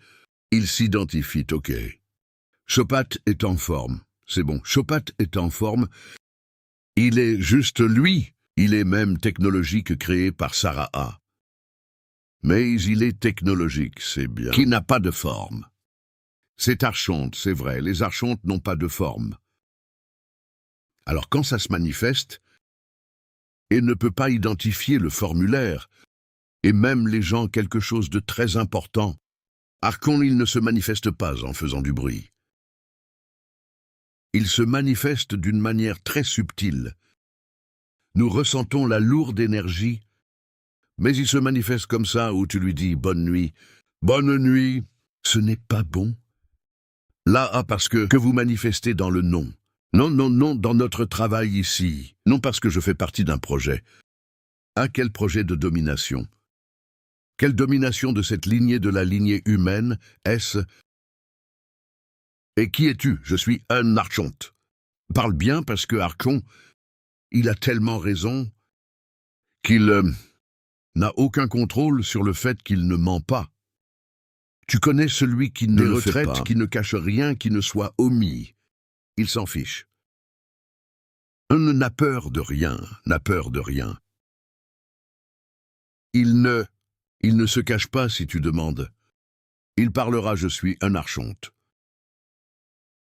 ok. Chopat est en forme, c'est bon, Chopat est en forme. Il est juste lui, il est même technologique créé par Sarah A. Mais il est technologique, c'est bien. Qui n'a pas de forme? C'est Archonte, c'est vrai, les Archontes n'ont pas de forme. Alors quand ça se manifeste, et ne peut pas identifier le formulaire, et même les gens quelque chose de très important. Archon, il ne se manifeste pas en faisant du bruit. Il se manifeste d'une manière très subtile. Nous ressentons la lourde énergie, mais il se manifeste comme ça où tu lui dis « bonne nuit ». Bonne nuit, ce n'est pas bon. Là, parce que vous manifestez dans le non. Non, non, non, dans notre travail ici. Non parce que je fais partie d'un projet. Ah, quel projet de domination? Quelle domination de cette lignée de la lignée humaine est-ce? Et qui es-tu? Je suis un archonte. Parle bien parce que Archon, il a tellement raison qu'il n'a aucun contrôle sur le fait qu'il ne ment pas. Tu connais celui qui ne le fait pas, qui ne cache rien, qui ne soit omis. Il s'en fiche. Un n'a peur de rien, n'a peur de rien. Il ne se cache pas si tu demandes. Il parlera « je suis un archonte ».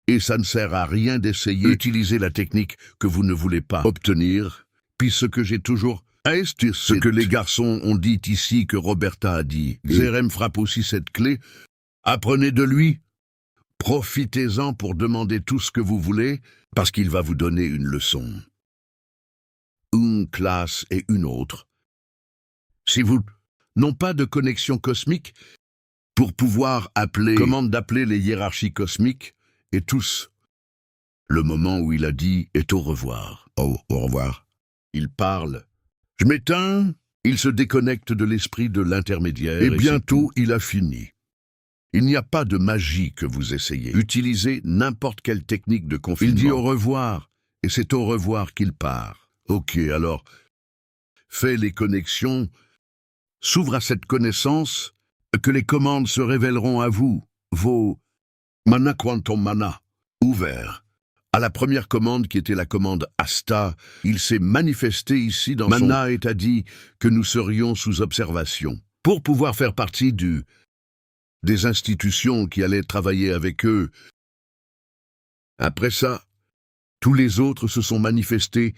Et ça ne sert à rien d'essayer d'utiliser la technique que vous ne voulez pas obtenir, puis ce que j'ai toujours... C'est ce que les garçons ont dit ici que Roberta a dit. Xerem frappe aussi cette clé. Apprenez de lui. Profitez-en pour demander tout ce que vous voulez, parce qu'il va vous donner une leçon. Une classe et une autre. Si vous n'avez pas de connexion cosmique, pour pouvoir appeler, commande d'appeler les hiérarchies cosmiques, et tous. Le moment où il a dit est au revoir. Oh, au revoir. Il parle. Je m'éteins, il se déconnecte de l'esprit de l'intermédiaire. Et bientôt, il a fini. Il n'y a pas de magie que vous essayez. Utilisez n'importe quelle technique de confinement. Il dit au revoir, et c'est au revoir qu'il part. Ok, alors, fais les connexions, s'ouvre à cette connaissance, que les commandes se révéleront à vous, vos mana quantum mana, ouverts. À la première commande qui était la commande Asta, il s'est manifesté ici dans Mana et a dit que nous serions sous observation. Pour pouvoir faire partie des institutions qui allaient travailler avec eux. Après ça, tous les autres se sont manifestés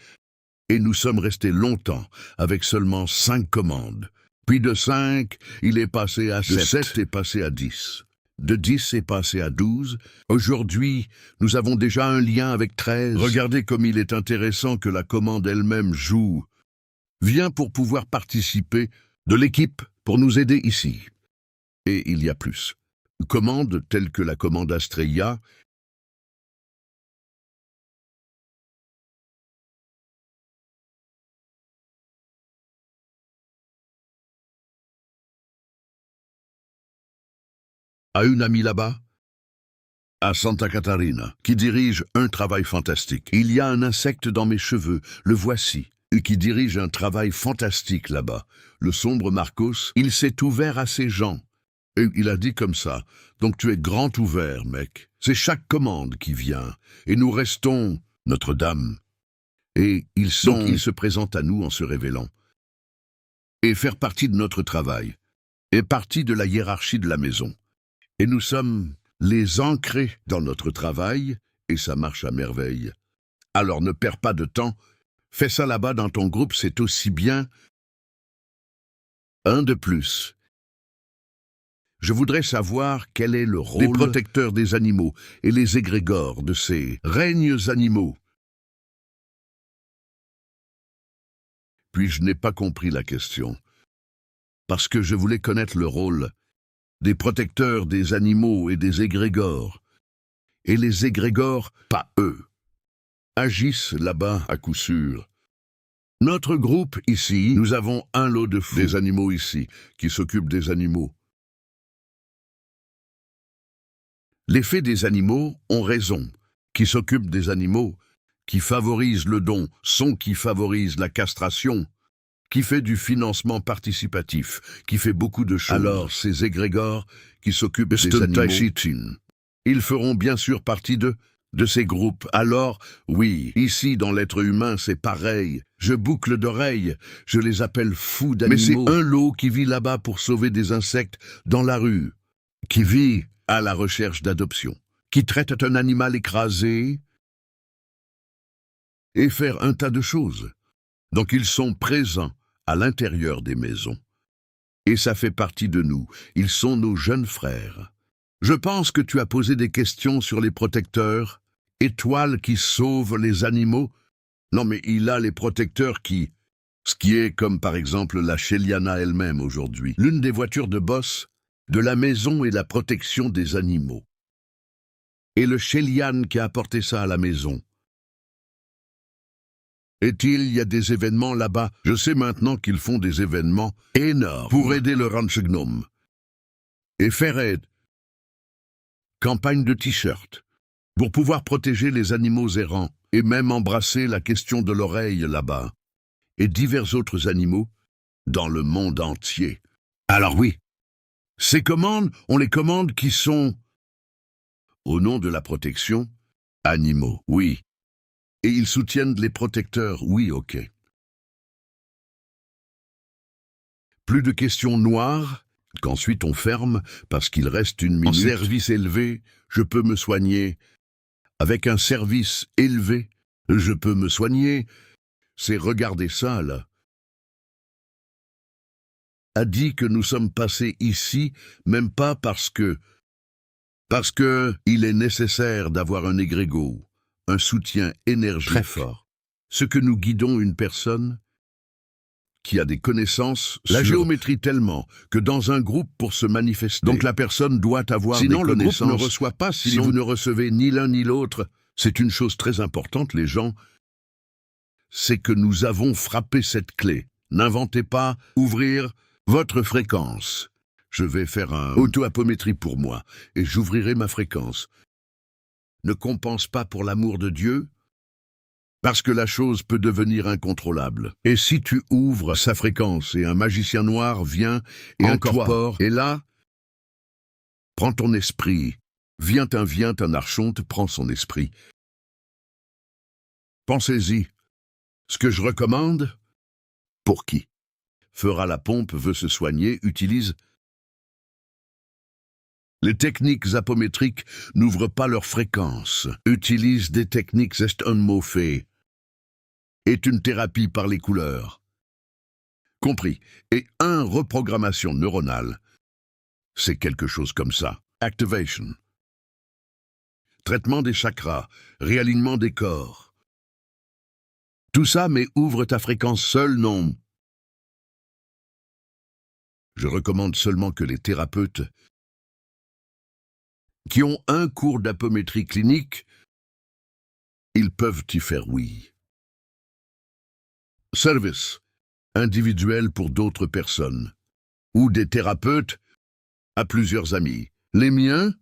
et nous sommes restés longtemps avec seulement 5 commandes. Puis de 5, il est passé à 7. De 7 est passé à 10. De 10 est passé à 12. Aujourd'hui, nous avons déjà un lien avec 13. Regardez comme il est intéressant que la commande elle-même joue. Viens pour pouvoir participer de l'équipe pour nous aider ici. Et il y a plus. Commandes telles que la commande Astreia, a une amie là-bas. à Santa Catarina, qui dirige un travail fantastique. Il y a un insecte dans mes cheveux, le voici, et qui dirige un travail fantastique là-bas. Le sombre Marcos, il s'est ouvert à ses gens. Et il a dit comme ça, donc tu es grand ouvert, mec. C'est chaque commande qui vient, et nous restons Notre-Dame. Et il se présente à nous en se révélant. Et faire partie de notre travail, et partie de la hiérarchie de la maison. Et nous sommes les ancrés dans notre travail, et ça marche à merveille. Alors ne perds pas de temps, fais ça là-bas dans ton groupe, c'est aussi bien. Un de plus. Je voudrais savoir quel est le rôle des protecteurs des animaux et les égrégores de ces règnes animaux. Puis je n'ai pas compris la question, parce que je voulais connaître le rôle des protecteurs des animaux et des égrégores. Et les égrégores, pas eux, agissent là-bas à coup sûr. Notre groupe ici, nous avons un lot de fous des animaux ici, qui s'occupent des animaux. Les fées des animaux ont raison, qui s'occupent des animaux, qui favorisent le don, qui favorisent la castration, qui fait du financement participatif, qui fait beaucoup de choses. Alors, ces égrégores qui s'occupent des animaux, ils feront bien sûr partie de ces groupes. Alors, oui, ici dans l'être humain, c'est pareil. Je boucle d'oreilles, je les appelle fous d'animaux. Mais c'est un lot qui vit là-bas pour sauver des insectes dans la rue, qui vit à la recherche d'adoption, qui traite un animal écrasé et faire un tas de choses. Donc ils sont présents à l'intérieur des maisons. Et ça fait partie de nous. Ils sont nos jeunes frères. Je pense que tu as posé des questions sur les protecteurs, étoiles qui sauvent les animaux. Non, mais il a les protecteurs ce qui est comme par exemple la Sheliana elle-même aujourd'hui. L'une des voitures de boss de la maison et la protection des animaux. Et le Shelian qui a apporté ça à la maison. Il y a des événements là-bas. Je sais maintenant qu'ils font des événements énormes pour aider le Ranch Gnome. Et faire aide. Campagne de t-shirt. Pour pouvoir protéger les animaux errants et même embrasser la question de l'oreille là-bas. Et divers autres animaux dans le monde entier. Alors oui, ces commandes, on les commandes qui sont, au nom de la protection, animaux, oui. Et ils soutiennent les protecteurs, oui, ok. Plus de questions noires, qu'ensuite on ferme, parce qu'il reste une minute. En service élevé, je peux me soigner. Avec un service élevé, je peux me soigner. C'est regarder ça, là. A dit que nous sommes passés ici, même pas parce que il est nécessaire d'avoir un égrégore, un soutien énergique très fort. Ce que nous guidons une personne qui a des connaissances, la géométrie tellement que dans un groupe pour se manifester. Donc la personne doit avoir des connaissances. Sinon le groupe ne reçoit pas, si vous ne recevez ni l'un ni l'autre. C'est une chose très importante, les gens. C'est que nous avons frappé cette clé. N'inventez pas, ouvrir votre fréquence. Je vais faire un auto-apométrie pour moi, et j'ouvrirai ma fréquence. Ne compense pas pour l'amour de Dieu, parce que la chose peut devenir incontrôlable. Et si tu ouvres sa fréquence et un magicien noir vient et incorpore, et là, prends ton esprit. Vient un archonte, prend son esprit. Pensez-y. Ce que je recommande, pour qui fera la pompe, veut se soigner, utilise. Les techniques apométriques n'ouvrent pas leur fréquence, utilisent des techniques est une thérapie par les couleurs. Compris. Et reprogrammation neuronale. C'est quelque chose comme ça. Activation. Traitement des chakras, réalignement des corps. Tout ça, mais ouvre ta fréquence seule, non. Je recommande seulement que les thérapeutes qui ont un cours d'apométrie clinique, ils peuvent y faire oui. Service individuel pour d'autres personnes, ou des thérapeutes à plusieurs amis. Les miens,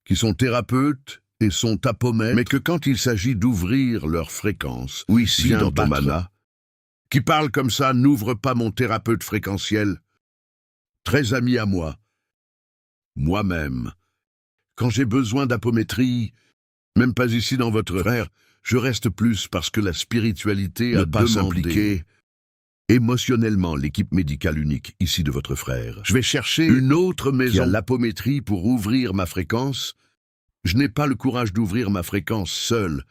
qui sont thérapeutes et sont apomètres, mais que quand il s'agit d'ouvrir leur fréquence, ou ici dans ton mana, qui parle comme ça, n'ouvre pas mon thérapeute fréquentiel, très ami à moi, moi-même. Quand j'ai besoin d'apométrie, même pas ici dans votre frère, je reste plus parce que la spiritualité a pas s'impliquer émotionnellement l'équipe médicale unique ici de votre frère. Je vais chercher une autre maison qui a l'apométrie pour ouvrir ma fréquence. Je n'ai pas le courage d'ouvrir ma fréquence seul.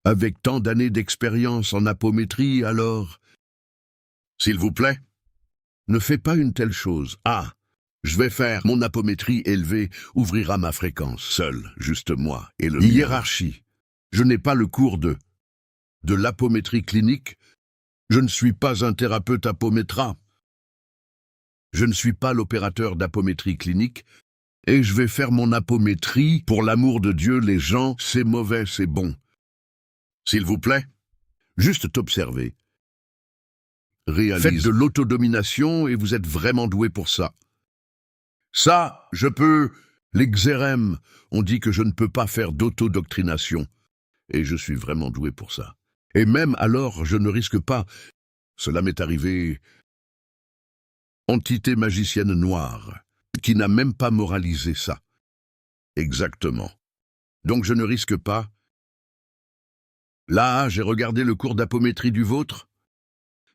Avec tant d'années d'expérience en apométrie, alors... S'il vous plaît, ne fais pas une telle chose. Ah, je vais faire mon apométrie élevée, ouvrira ma fréquence seul, juste moi et le hiérarchie. Je n'ai pas le cours de l'apométrie clinique. Je ne suis pas un thérapeute apométra. Je ne suis pas l'opérateur d'apométrie clinique. Et je vais faire mon apométrie. Pour l'amour de Dieu, les gens, c'est mauvais, c'est bon. S'il vous plaît, juste t'observer. Faites de l'autodomination et vous êtes vraiment doué pour ça. Ça, je peux... Les xérèmes, on dit que je ne peux pas faire d'autodoctrination. Et je suis vraiment doué pour ça. Et même alors, je ne risque pas. Cela m'est arrivé. Entité magicienne noire, qui n'a même pas moralisé ça. Exactement. Donc je ne risque pas. Là, j'ai regardé le cours d'apométrie du vôtre.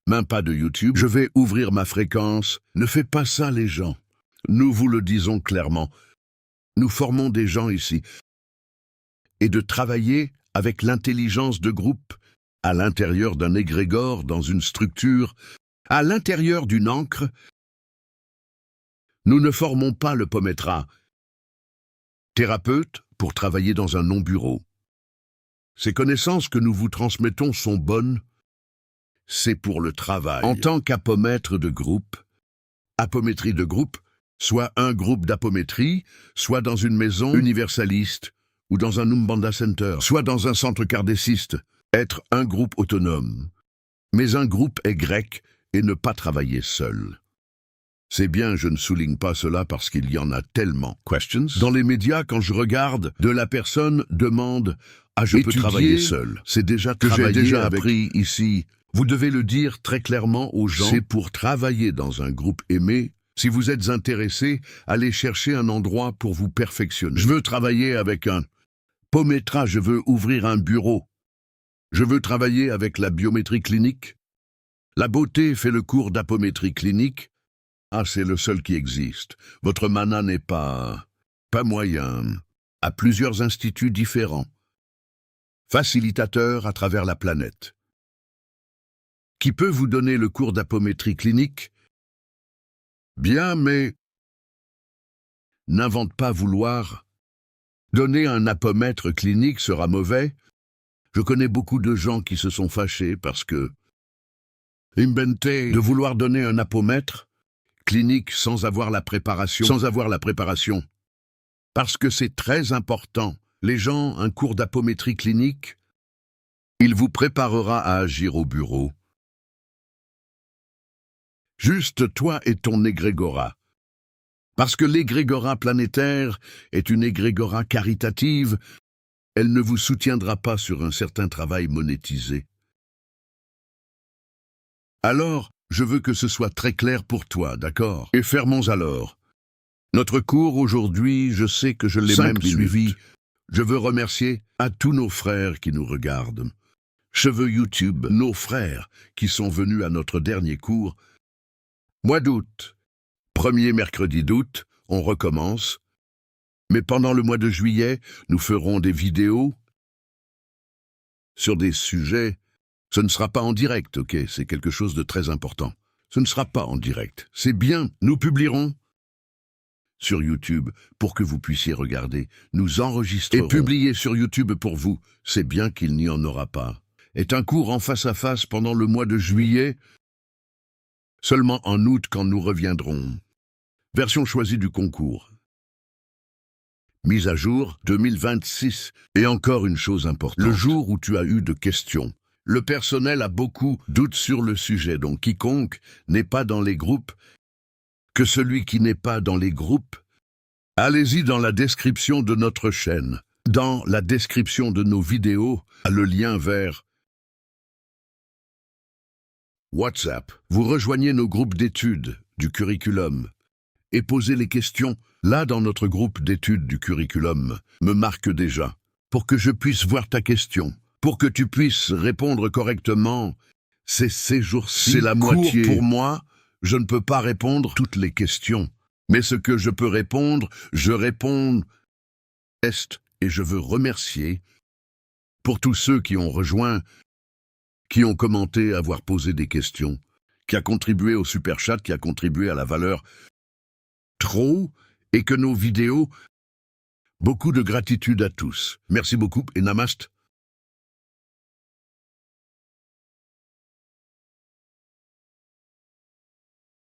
Même pas de YouTube. Je vais ouvrir ma fréquence. Ne fais pas ça, les gens. Nous vous le disons clairement. Nous formons des gens ici. Et de travailler avec l'intelligence de groupe, à l'intérieur d'un égrégore, dans une structure, à l'intérieur d'une encre. Nous ne formons pas le pométra. Thérapeute pour travailler dans un non-bureau. Ces connaissances que nous vous transmettons sont bonnes. C'est pour le travail. En tant qu'apomètre de groupe, apométrie de groupe, soit un groupe d'apométrie, soit dans une maison universaliste, ou dans un Umbanda Center, soit dans un centre kardéciste, être un groupe autonome. Mais un groupe est grec et ne pas travailler seul. C'est bien, je ne souligne pas cela parce qu'il y en a tellement. Questions? Dans les médias, quand je regarde, de la personne demande « Ah, je peux travailler seul ». C'est déjà que j'ai déjà appris ici. Vous devez le dire très clairement aux gens. C'est pour travailler dans un groupe aimé. Si vous êtes intéressé, allez chercher un endroit pour vous perfectionner. Je veux travailler avec un pométra, je veux ouvrir un bureau. Je veux travailler avec la biométrie clinique. La beauté fait le cours d'apométrie clinique. Ah, c'est le seul qui existe. Votre mana n'est pas moyen. À plusieurs instituts différents. Facilitateur à travers la planète. Qui peut vous donner le cours d'apométrie clinique? Bien, mais n'invente pas vouloir. Donner un apomètre clinique sera mauvais. Je connais beaucoup de gens qui se sont fâchés parce que de vouloir donner un apomètre clinique sans avoir la préparation. Parce que c'est très important. Les gens, un cours d'apométrie clinique, il vous préparera à agir au bureau. Juste toi et ton égrégora. Parce que l'égrégora planétaire est une égrégora caritative, elle ne vous soutiendra pas sur un certain travail monétisé. Alors, je veux que ce soit très clair pour toi, d'accord? Et fermons alors. Notre cours aujourd'hui, je sais que je l'ai même suivi. Je veux remercier à tous nos frères qui nous regardent. Je veux YouTube, nos frères qui sont venus à notre dernier cours. Mois d'août, premier mercredi d'août, on recommence. Mais pendant le mois de juillet, nous ferons des vidéos sur des sujets. Ce ne sera pas en direct, ok? C'est quelque chose de très important. Ce ne sera pas en direct. C'est bien, nous publierons sur YouTube pour que vous puissiez regarder. Nous enregistrerons et publier sur YouTube pour vous. C'est bien qu'il n'y en aura pas. Est un cours en face à face pendant le mois de juillet, seulement en août quand nous reviendrons. Version choisie du concours. Mise à jour 2026. Et encore une chose importante. Le jour où tu as eu de questions. Le personnel a beaucoup de doutes sur le sujet, donc quiconque n'est pas dans les groupes, que celui qui n'est pas dans les groupes, allez-y dans la description de notre chaîne. Dans la description de nos vidéos, le lien vers WhatsApp. Vous rejoignez nos groupes d'études du curriculum et posez les questions. Là, dans notre groupe d'études du curriculum, me marque déjà, pour que je puisse voir ta question, pour que tu puisses répondre correctement. Ces jours-ci, c'est la moitié. Pour moi, je ne peux pas répondre toutes les questions, mais ce que je peux répondre, je réponds. Et je veux remercier pour tous ceux qui ont rejoint, qui ont commenté, avoir posé des questions, qui a contribué au super chat, qui a contribué à la valeur trop, et que nos vidéos, beaucoup de gratitude à tous. Merci beaucoup et namaste.